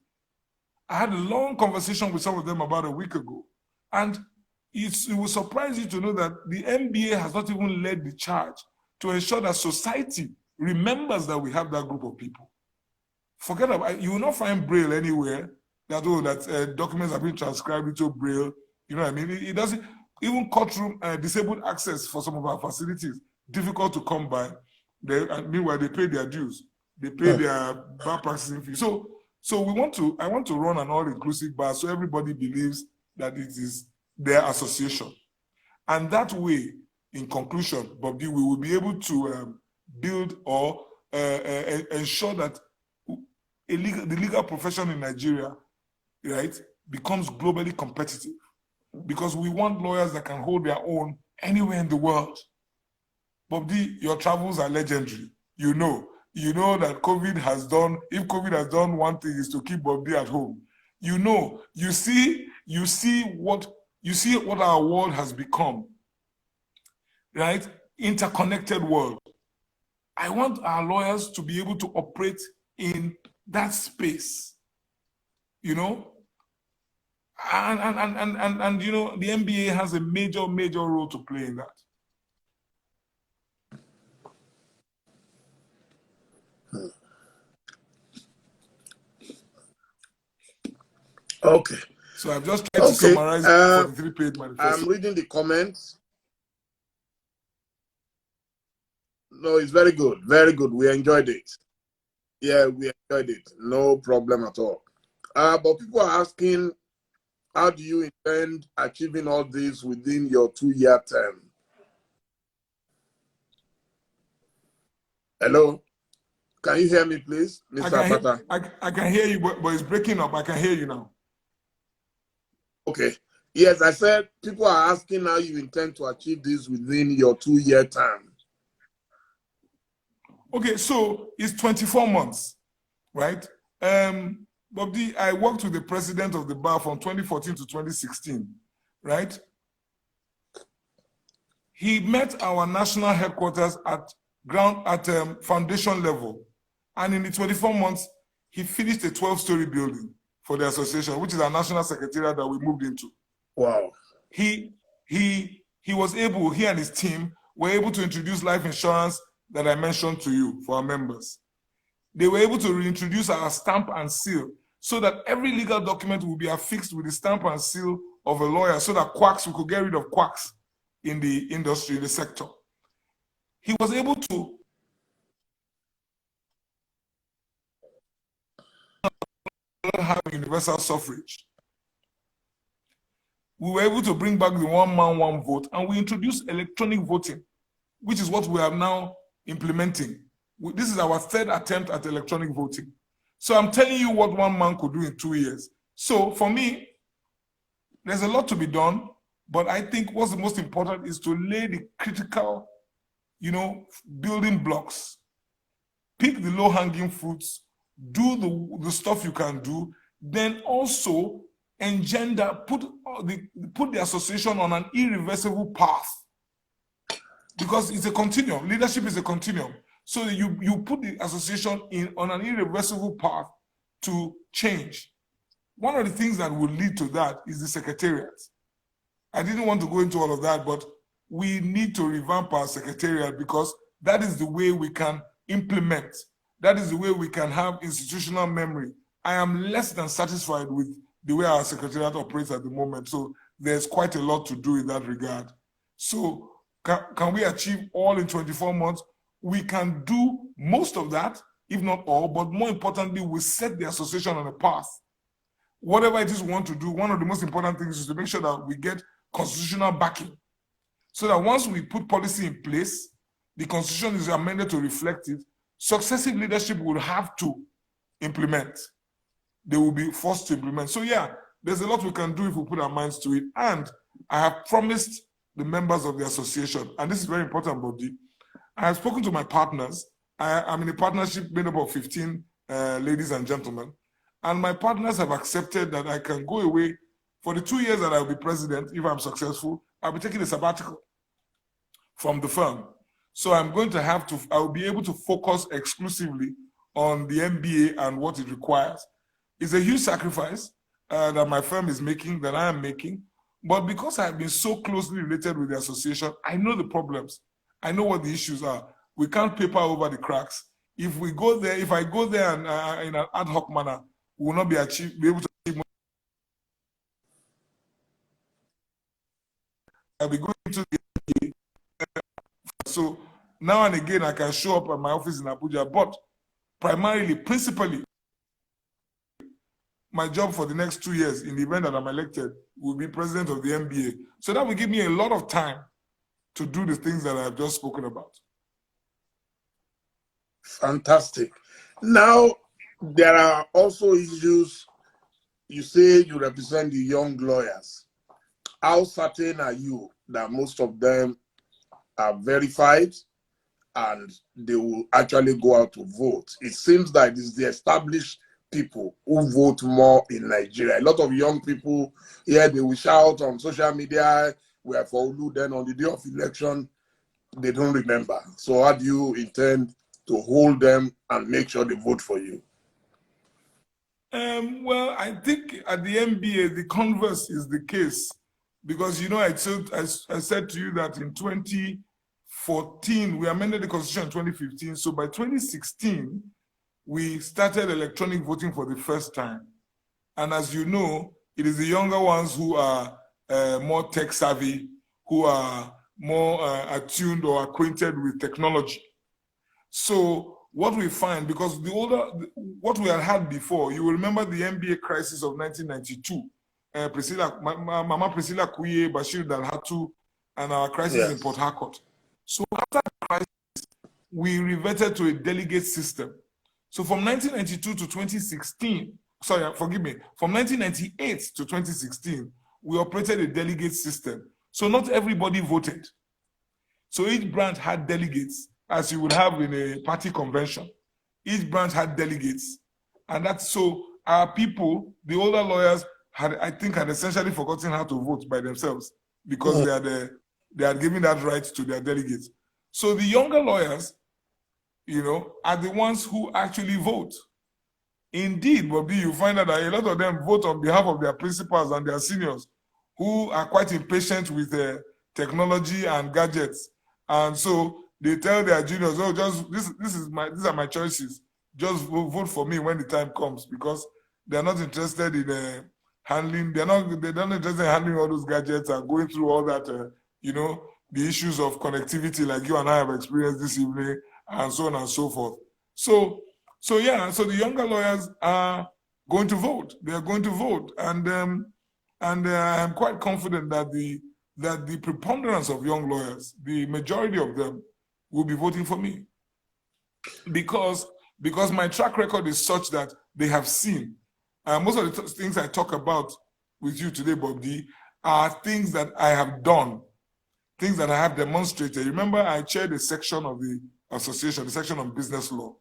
I had a long conversation with some of them about a week ago, and it will surprise you to know that the NBA has not even led the charge to ensure that society remembers that we have that group of people. Forget about it. You will not find Braille anywhere that documents have been transcribed into Braille. You know what I mean? It doesn't, even courtroom disabled access for some of our facilities, difficult to come by. Meanwhile, they pay their dues. They pay their bar practicing fee. So I want to run an all-inclusive bar so everybody believes that it is their association. And that way, in conclusion, Bobby, we will be able to build or ensure that the legal profession in Nigeria, right, becomes globally competitive. Because we want lawyers that can hold their own anywhere in the world. Bobby, your travels are legendary. You know that COVID has done, if COVID has done one thing, is to keep Bobby at home. You know, you see what our world has become, right? Interconnected world. I want our lawyers to be able to operate in that space, you know? And you know, the NBA has a major role to play in that. Okay. So I've just tried to summarize for the 3-page manifesto. I'm reading the comments. No, it's very good. Very good. We enjoyed it. Yeah, we enjoyed it. No problem at all. But people are asking, how do you intend achieving all this within your 2-year term? Hello? Can you hear me, please, Mr. AKPATA? I can hear you, but it's breaking up. I can hear you now. Okay. Yes, I said people are asking how you intend to achieve this within your 2-year term. Okay, so it's 24 months, right? Bobby, I worked with the president of the bar from 2014 to 2016, right? He met our national headquarters at foundation level. And in the 24 months, he finished a 12-story building for the association, which is our national secretariat that we moved into. Wow. He was able, he and his team were able to introduce life insurance that I mentioned to you for our members. They were able to reintroduce our stamp and seal so that every legal document will be affixed with the stamp and seal of a lawyer so that we could get rid of quacks in the industry, in the sector. He was able to have universal suffrage. We were able to bring back the one man, one vote, and we introduced electronic voting, which is what we are now implementing. This is our 3rd attempt at electronic voting. So I'm telling you what one man could do in 2 years. So for me, there's a lot to be done, but I think what's the most important is to lay the critical, you know, building blocks. Pick the low-hanging fruits, do the stuff you can do, then also put the association on an irreversible path. Because it's a continuum. Leadership is a continuum. So you put the association on an irreversible path to change. One of the things that will lead to that is the secretariat. I didn't want to go into all of that, but we need to revamp our secretariat because that is the way we can implement. That is the way we can have institutional memory. I am less than satisfied with the way our secretariat operates at the moment. So there's quite a lot to do in that regard. So can we achieve all in 24 months? We can do most of that, if not all, but more importantly, we set the association on a path. Whatever it is we want to do, one of the most important things is to make sure that we get constitutional backing. So that once we put policy in place, the constitution is amended to reflect it, successive leadership will have to implement. They will be forced to implement. So yeah, there's a lot we can do if we put our minds to it. And I have promised the members of the association, and this is very important, Bobby, I have spoken to my partners. I'm in a partnership made up of 15 ladies and gentlemen. And my partners have accepted that I can go away for the 2 years that I'll be president. If I'm successful, I'll be taking a sabbatical. from the firm. So I'm going to have to, I'll be able to focus exclusively on the MBA and what it requires. It's a huge sacrifice that my firm is making, that I am making. But because I've been so closely related with the association, I know the problems. I know what the issues are. We can't paper over the cracks. If we go there, if I go there and in an ad hoc manner, we will not be able to achieve more. I'll be going to the MBA. So now and again, I can show up at my office in Abuja, but primarily, principally, my job for the next 2 years, in the event that I'm elected, will be president of the MBA. So that will give me a lot of time to do the things that I've just spoken about. Fantastic. Now, there are also issues. You say you represent the young lawyers. How certain are you that most of them are verified and they will actually go out to vote? It seems that it's the established people who vote more in Nigeria. A lot of young people here, they will shout on social media, we are for Olu, then on the day of election, they don't remember. So how do you intend to hold them and make sure they vote for you? Well, I think at the MBA, the converse is the case. Because, you know, I said to you that in 2014, we amended the Constitution in 2015. So by 2016, we started electronic voting for the first time. And as you know, it is the younger ones who are more tech savvy, who are more attuned or acquainted with technology. So what we find, because what we had before, you will remember the MBA crisis of 1992, Mama Priscilla Kuye, Bashir Dalhatu, and our crisis in Port Harcourt. So after the crisis, we reverted to a delegate system. So from 1992 to 2016, sorry, forgive me, from 1998 to 2016, we operated a delegate system. So not everybody voted. So each branch had delegates, as you would have in a party convention. Each branch had delegates. And that's so our people, the older lawyers, had essentially forgotten how to vote by themselves because they had given that right to their delegates. So the younger lawyers, you know, are the ones who actually vote. Indeed, Bobby, you find out that a lot of them vote on behalf of their principals and their seniors who are quite impatient with technology and gadgets. And so they tell their juniors, oh, just these are my choices. Just vote for me when the time comes, because they're not interested in handling, they're not interested in handling all those gadgets and going through all that, you know, the issues of connectivity like you and I have experienced this evening, and so on and so forth. So the younger lawyers are going to vote. They are going to vote, and I'm quite confident that the preponderance of young lawyers, the majority of them, will be voting for me, because my track record is such that they have seen. Most of the things I talk about with you today, Bob D, are things that I have done, things that I have demonstrated. Remember, I chaired a section of the association, the section on business law.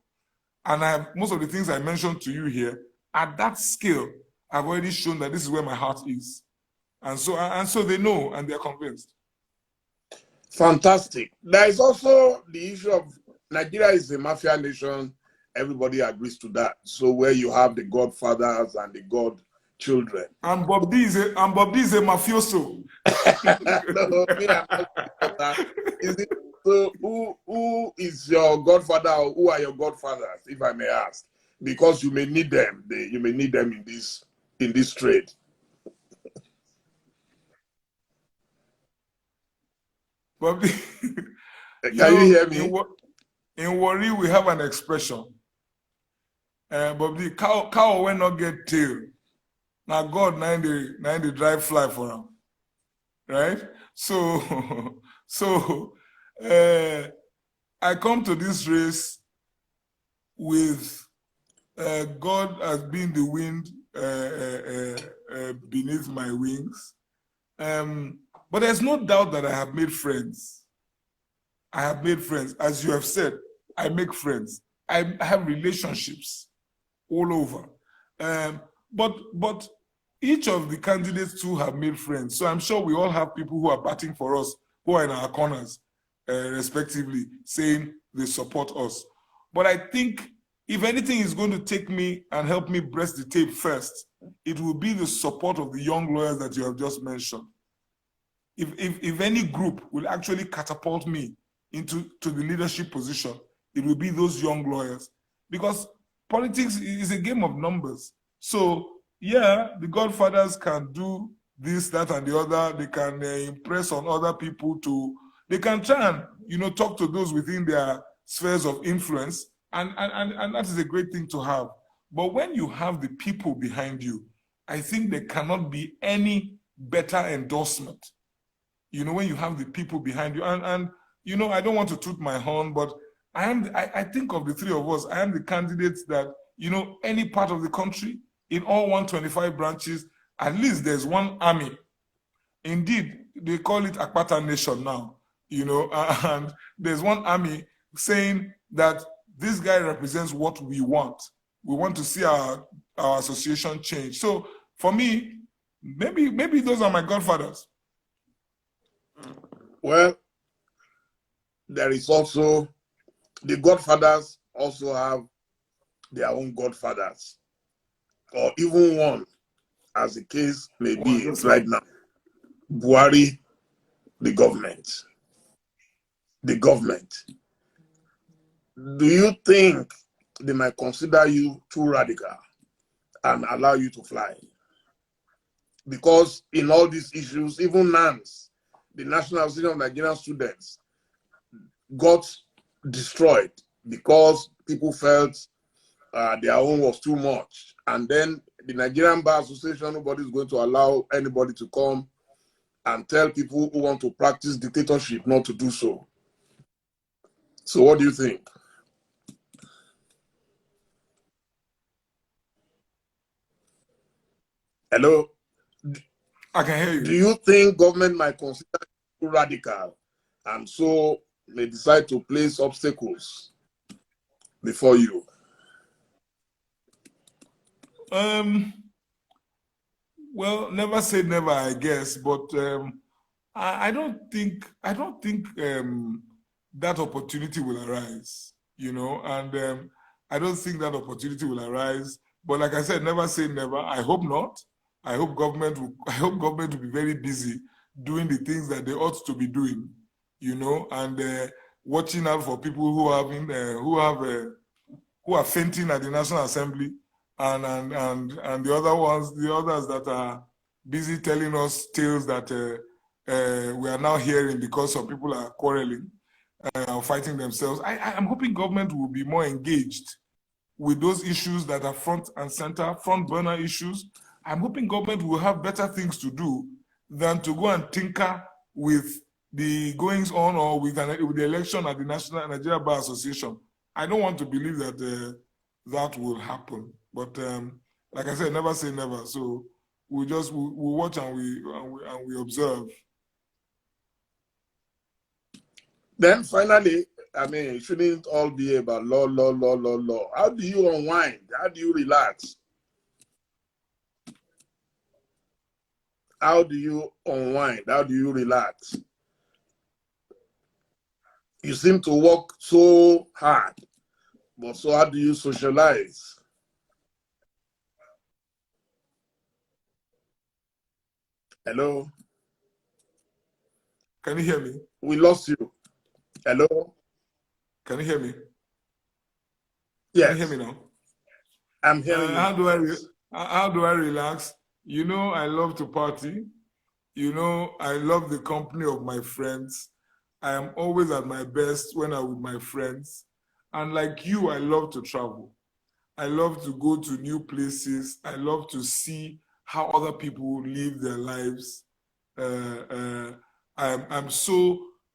And most of the things I mentioned to you here, at that scale, I've already shown that this is where my heart is. And so they know, and they're convinced. Fantastic. There is also the issue of Nigeria is a mafia nation. Everybody agrees to that. So where you have the godfathers and the godchildren. And Bob D is a mafioso. No, me, I'm not. Is it, so who is your godfather, or who are your godfathers, if I may ask? Because you may need them. You may need them in this trade. Bob D, Can you hear me? In Warri, we have an expression. But the cow will not get tail. Now God nine the drive fly for him. Right? So I come to this race with God as being the wind beneath my wings. But there's no doubt that I have made friends. I have made friends. As you have said, I make friends. I have relationships all over. But each of the candidates too have made friends. So I'm sure we all have people who are batting for us, who are in our corners. respectively, saying they support us. But I think if anything is going to take me and help me breast the tape first, it will be the support of the young lawyers that you have just mentioned. If any group will actually catapult me into the leadership position, it will be those young lawyers. Because politics is a game of numbers. So yeah, the godfathers can do this, that, and the other. They can impress on other people they can try and, talk to those within their spheres of influence. And that is a great thing to have. But when you have the people behind you, I think there cannot be any better endorsement. When you have the people behind you. And I don't want to toot my horn, but I think of the three of us, I am the candidate that, any part of the country, in all 125 branches, at least there's one army. Indeed, they call it AKPATA Nation now, and there's one army saying that this guy represents what we want. We want to see our association change. So for me, maybe those are my godfathers. Well, there is also, the godfathers also have their own godfathers, or even one, as the case may be right now. Buhari, the government. The government. Do you think they might consider you too radical and allow you to fly? Because in all these issues, even NANS, the National Association of Nigerian Students, got destroyed because people felt their own was too much. And then the Nigerian Bar Association, nobody is going to allow anybody to come and tell people who want to practice dictatorship not to do so. So what do you think? Hello? I can hear you. Do you think government might consider you too radical and so may decide to place obstacles before you? Well, never say never, I guess, but I don't think that opportunity will arise, and I don't think that opportunity will arise. But like I said, never say never. I hope not. I hope government will be very busy doing the things that they ought to be doing, and watching out for people who are fainting at the National Assembly, and the others that are busy telling us tales that we are now hearing because some people are quarreling or fighting themselves. I'm hoping government will be more engaged with those issues that are front and center, front burner issues. I'm hoping government will have better things to do than to go and tinker with the goings on or with the election at the National Nigeria Bar Association. I don't want to believe that that will happen. But like I said, never say never. So we watch and we observe. Then finally, I mean, it shouldn't all be about law. How do you unwind? How do you relax? How do you unwind? How do you relax? You seem to work so hard, but so how do you socialize? Hello? Can you hear me? We lost you. Hello? Can you hear me? Yes. Can you hear me now? I'm hearing you. How do I relax? I love to party. I love the company of my friends. I am always at my best when I'm with my friends. And like you, I love to travel. I love to go to new places. I love to see how other people live their lives. I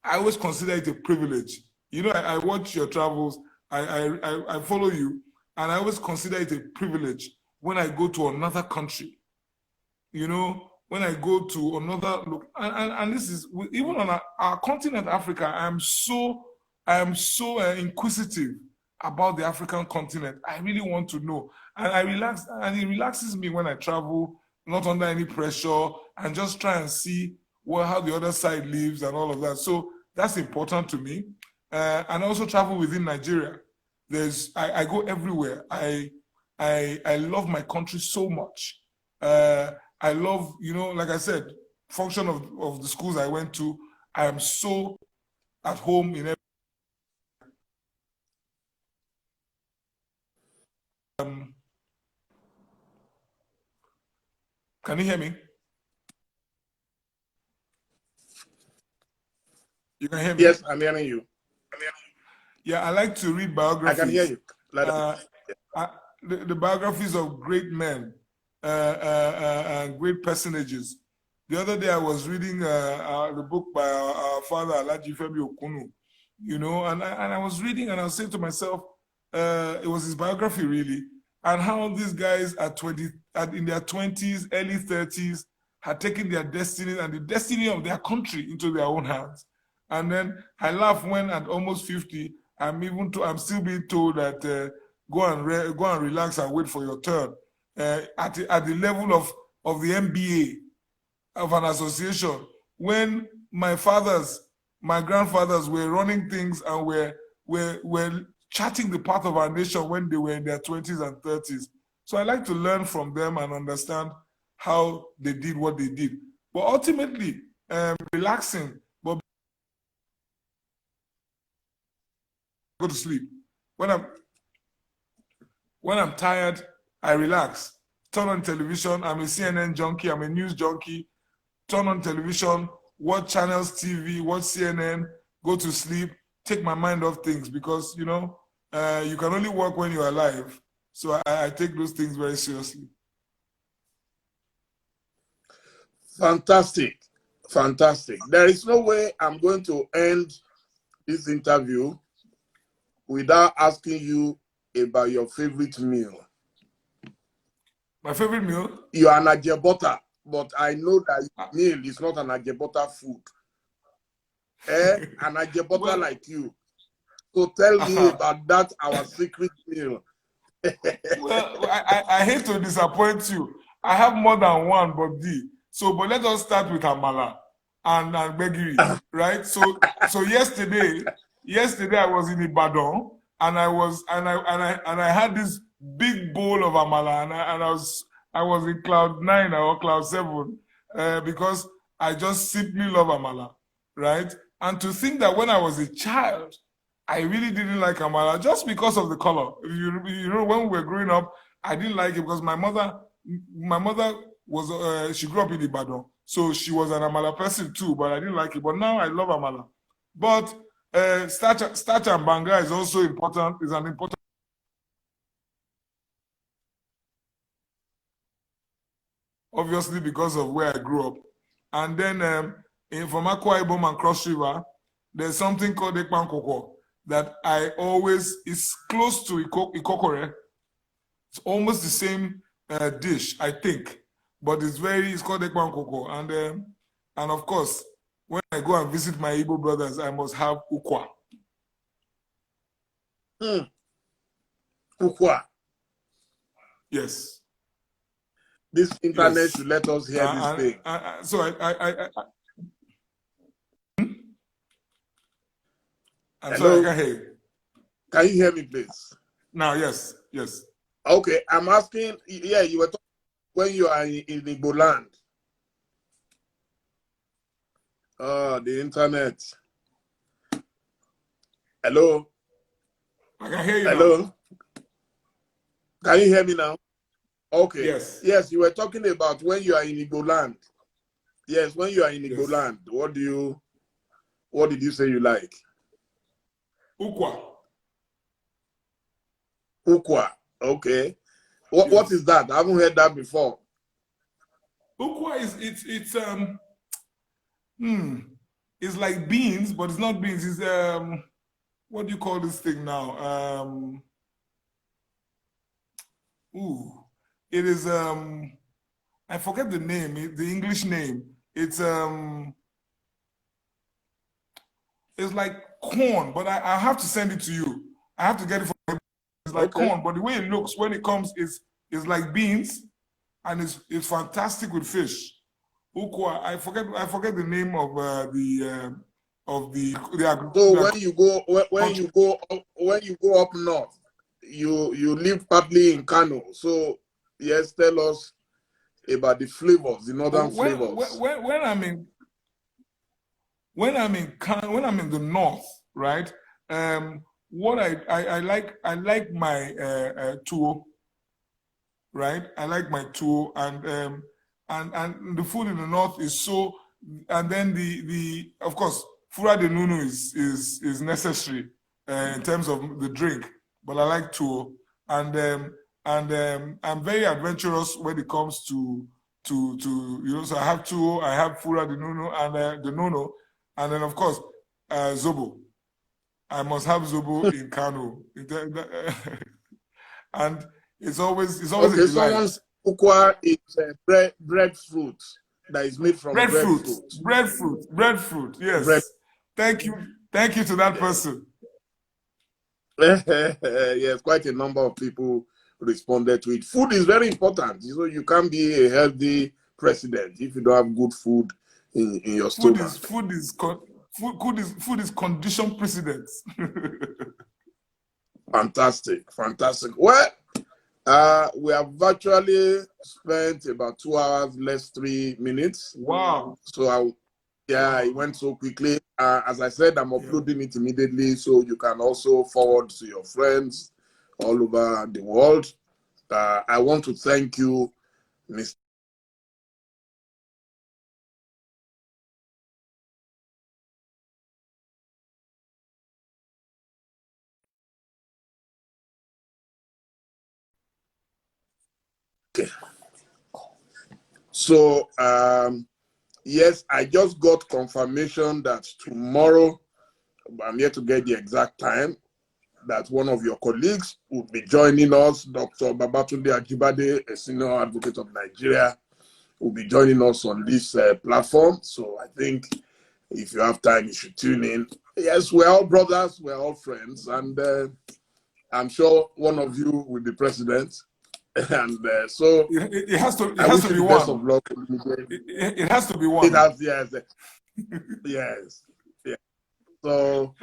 always consider it a privilege. I watch your travels. I follow you, and I always consider it a privilege when I go to another country. When I go to another look, and this is even on our continent, Africa. I am so inquisitive about the African continent. I really want to know, and I relax, and it relaxes me when I travel, not under any pressure, and just try and see how the other side lives and all of that. So That's important to me. And also travel within Nigeria. I go everywhere. I love my country so much. I love, like I said, function of the schools I went to. I am so at home in every. Can you hear me? You can hear me? Yes, I'm hearing you. Yeah, I like to read biographies. I can hear you. The biographies of great men and great personages. The other day I was reading the book by our father, Alhaji Femi Okunu, and I was reading and I was saying to myself, it was his biography really, and how these guys in their 20s, early 30s, had taken their destiny and the destiny of their country into their own hands. And then I laugh when at almost 50, I'm still being told that go and relax and wait for your turn. At the level of the MBA of an association, when my grandfathers were running things and were charting the path of our nation when they were in their 20s and 30s. So I like to learn from them and understand how they did what they did. But ultimately, relaxing, but go to sleep. When I'm tired, I relax. Turn on television. I'm a CNN junkie. I'm a news junkie. Turn on television, watch channels TV, watch CNN, go to sleep, take my mind off things because, you can only work when you're alive. So I take those things very seriously. Fantastic. Fantastic. There is no way I'm going to end this interview without asking you about your favorite meal. My favorite meal? You are an Ajebota, but I know that meal is not an Ajebota food. An Ajebota like you. So tell me about that, our secret meal. Well, I hate to disappoint you. I have more than one, but let us start with Amala and Begiri, right? So yesterday I was in Ibadan and I had this big bowl of Amala and I was in cloud 9 or cloud 7 because I just simply love Amala, right? And to think that when I was a child, I really didn't like Amala just because of the color. When we were growing up, I didn't like it because my mother was, she grew up in Ibadan. So she was an Amala person too, but I didn't like it. But now I love Amala. But starch and banga is also important, is an important. Obviously because of where I grew up. And then from Akwa Ibom and Cross River, there's something called Ekpan Koko that it's close to Ikokore. It's almost the same dish, I think, but it's called Ekpan Koko. And of course, when I go and visit my Igbo brothers, I must have Ukwa. Ukwa. Yes. This internet should let us hear this thing. So I'm sorry, I can't hear you. Can you hear me, please? Now, yes. Okay, I'm asking, you were talking when you are in Igbo land. The internet. Hello? I can hear you Hello? now. Can you hear me now? Okay. Yes, you were talking about when you are in Igbo land. Yes, when you are in Igbo land, what did you say you like? Ukwa. Okay. What is that? I haven't heard that before. Ukwa it's like beans, but it's not beans. It's what do you call this thing now? It is I forget the name, the English name. It's like corn, but I have to send it to you. I have to get it from. It's like corn, but the way it looks when it comes is like beans, and it's fantastic with fish. Ukwa, I forget the name of So when you go up north, you live partly in Kano. So yes, tell us about the flavors, the northern flavors. When I'm in the north, right? What I like my tuwo, right? I like my tuwo, and the food in the north is so. And then the of course, fura de nunu is necessary in terms of the drink, but I like tuwo, and I'm very adventurous when it comes to So I have tuwo, I have fura de nunu, and the nono, and then of course zobo. I must have zobo in Kano, and it's always a delight. Someone's ukwa is breadfruit that is made from breadfruit. Breadfruit. Yes. Thank you to that person. Yes, quite a number of people responded to it. Food is very important. You can't be a healthy president if you don't have good food in your stomach. Food is condition precedence. Fantastic. Well, we have virtually spent about 2 hours less 3 minutes. Wow. So it went so quickly. As I said, I'm uploading it immediately, so you can also forward to your friends all over the world. I want to thank you, Mr. Okay. So, yes, I just got confirmation that tomorrow, I'm yet to get the exact time, that one of your colleagues will be joining us, Dr. Babatunde Ajibade, a senior advocate of Nigeria, will be joining us on this platform. So I think if you have time, you should tune in. Yes, we're all brothers, we're all friends, and I'm sure one of you will be president. And so it has to be one. Best of luck. It has to be one. It has, yes. Yes. So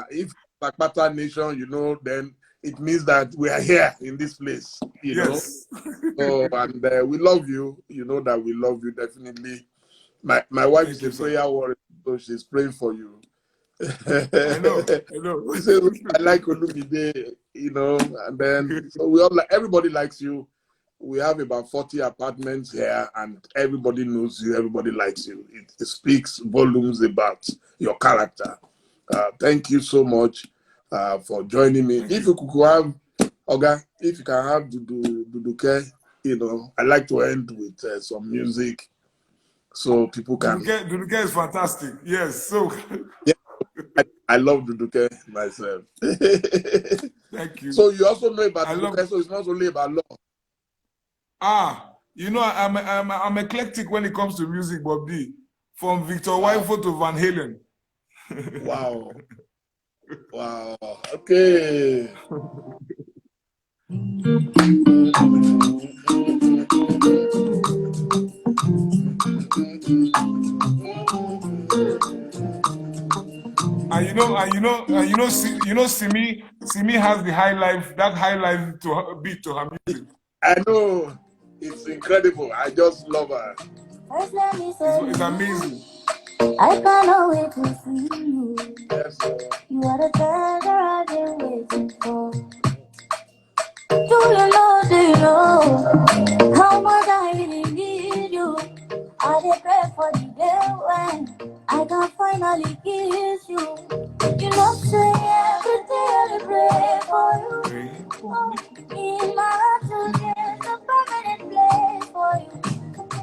if AKPATA nation, then it means that we are here in this place, yes. So, and we love you. You know that we love you, definitely. My wife is a prayer warrior, so she's praying for you. I know. She says, I like OLUMIDE, and then so we all everybody likes you. We have about 40 apartments here, and everybody knows you, everybody likes you. It speaks volumes about your character. Thank you so much for joining me. If you could have, Oga, if you can have Duduke, I like to end with some music so people can. Duduke is fantastic. Yes. So. Yeah, I love Duduke myself. Thank you. So you also know about Duduke, so it's not only about love. I'm eclectic when it comes to music, Bob D. From Victor Wifo to Van Halen. Wow. Okay. Simi has the high life, that high life to beat to her music. I know. It's incredible. I just love her. It's amazing. I cannot wait to see you. Yes, you are the treasure I've been waiting for. Do you know how much I really need you? I dey pray for the day when I can finally kiss you. Say every day I pray for you. In my heart to get a permanent place for you.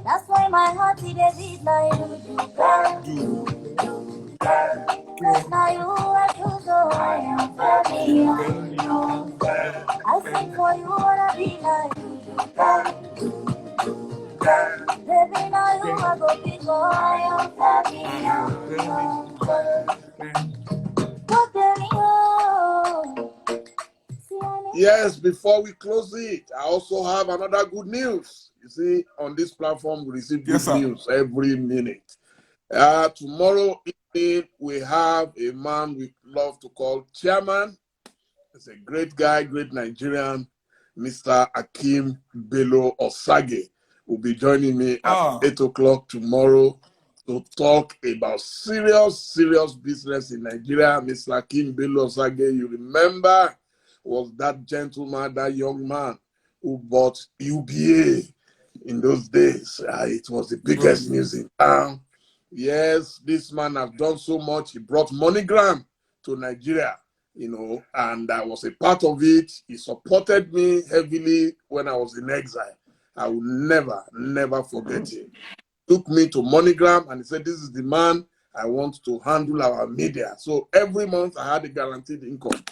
That's why my heart is a beat like you. Now you are true, so I am very young. I think for you wanna be like you. Baby, now you are go big, so I am very young. Yes, before we close it, I also have another good news. You see, on this platform, we receive good news every minute. Tomorrow evening, we have a man we love to call chairman. He's a great guy, great Nigerian, Mr. Akim Bello Osage, will be joining me at 8 o'clock tomorrow to talk about serious business in Nigeria. Mr. Akim Bello Osage, you remember, was that gentleman, that young man who bought UBA in those days. It was the biggest news in town. Yes, this man has done so much. He brought MoneyGram to Nigeria, and I was a part of it. He supported me heavily when I was in exile. I will never forget him. Took me to MoneyGram and he said, this is the man I want to handle our media. So every month I had a guaranteed income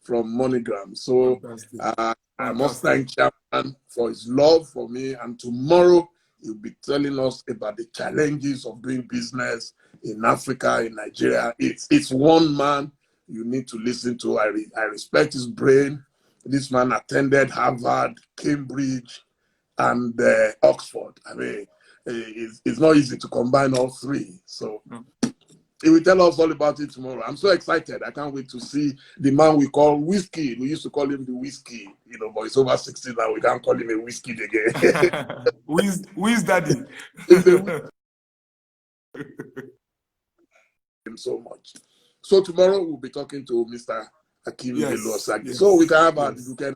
from MoneyGram. So I must thank Chairman for his love for me. And tomorrow he'll be telling us about the challenges of doing business in Africa, in Nigeria. It's one man you need to listen to. I respect his brain. This man attended Harvard, Cambridge, and Oxford. I mean, it's not easy to combine all three. So he will tell us all about it tomorrow. I'm so excited. I can't wait to see the man we call Whiskey. We used to call him the Whiskey, but he's over 60 now. We can't call him a Whiskey again. Whiz Daddy. So much. So tomorrow we'll be talking to Mr. Akim Bello Osage. So we can have our weekend.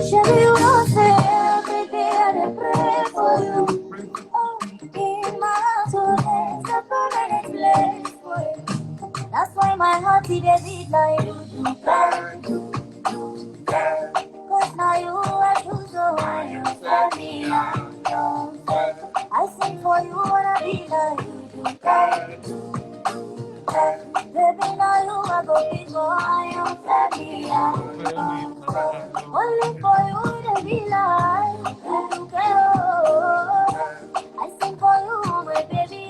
Shall you not say every day I pray for you? In my soul, there's a permanent place for you. That's why my heart is a beat like you. Cause now you are true, so I am happy. I sing for you, wanna be like you. Baby, now you are going, so I am happy. Only for you to be like you. I sing for you, my baby.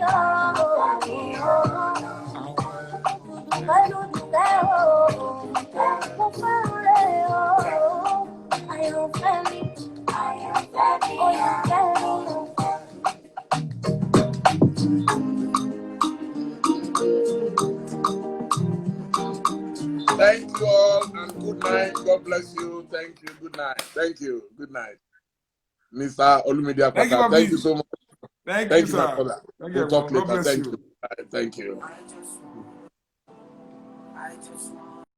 Thank you all and good night. God bless you. Thank you. Good night. Thank you. Good night. Mr. AKPATA. Thank you so much. Thank you, sir. My brother. We'll talk later. Thank you. Thank you. I just want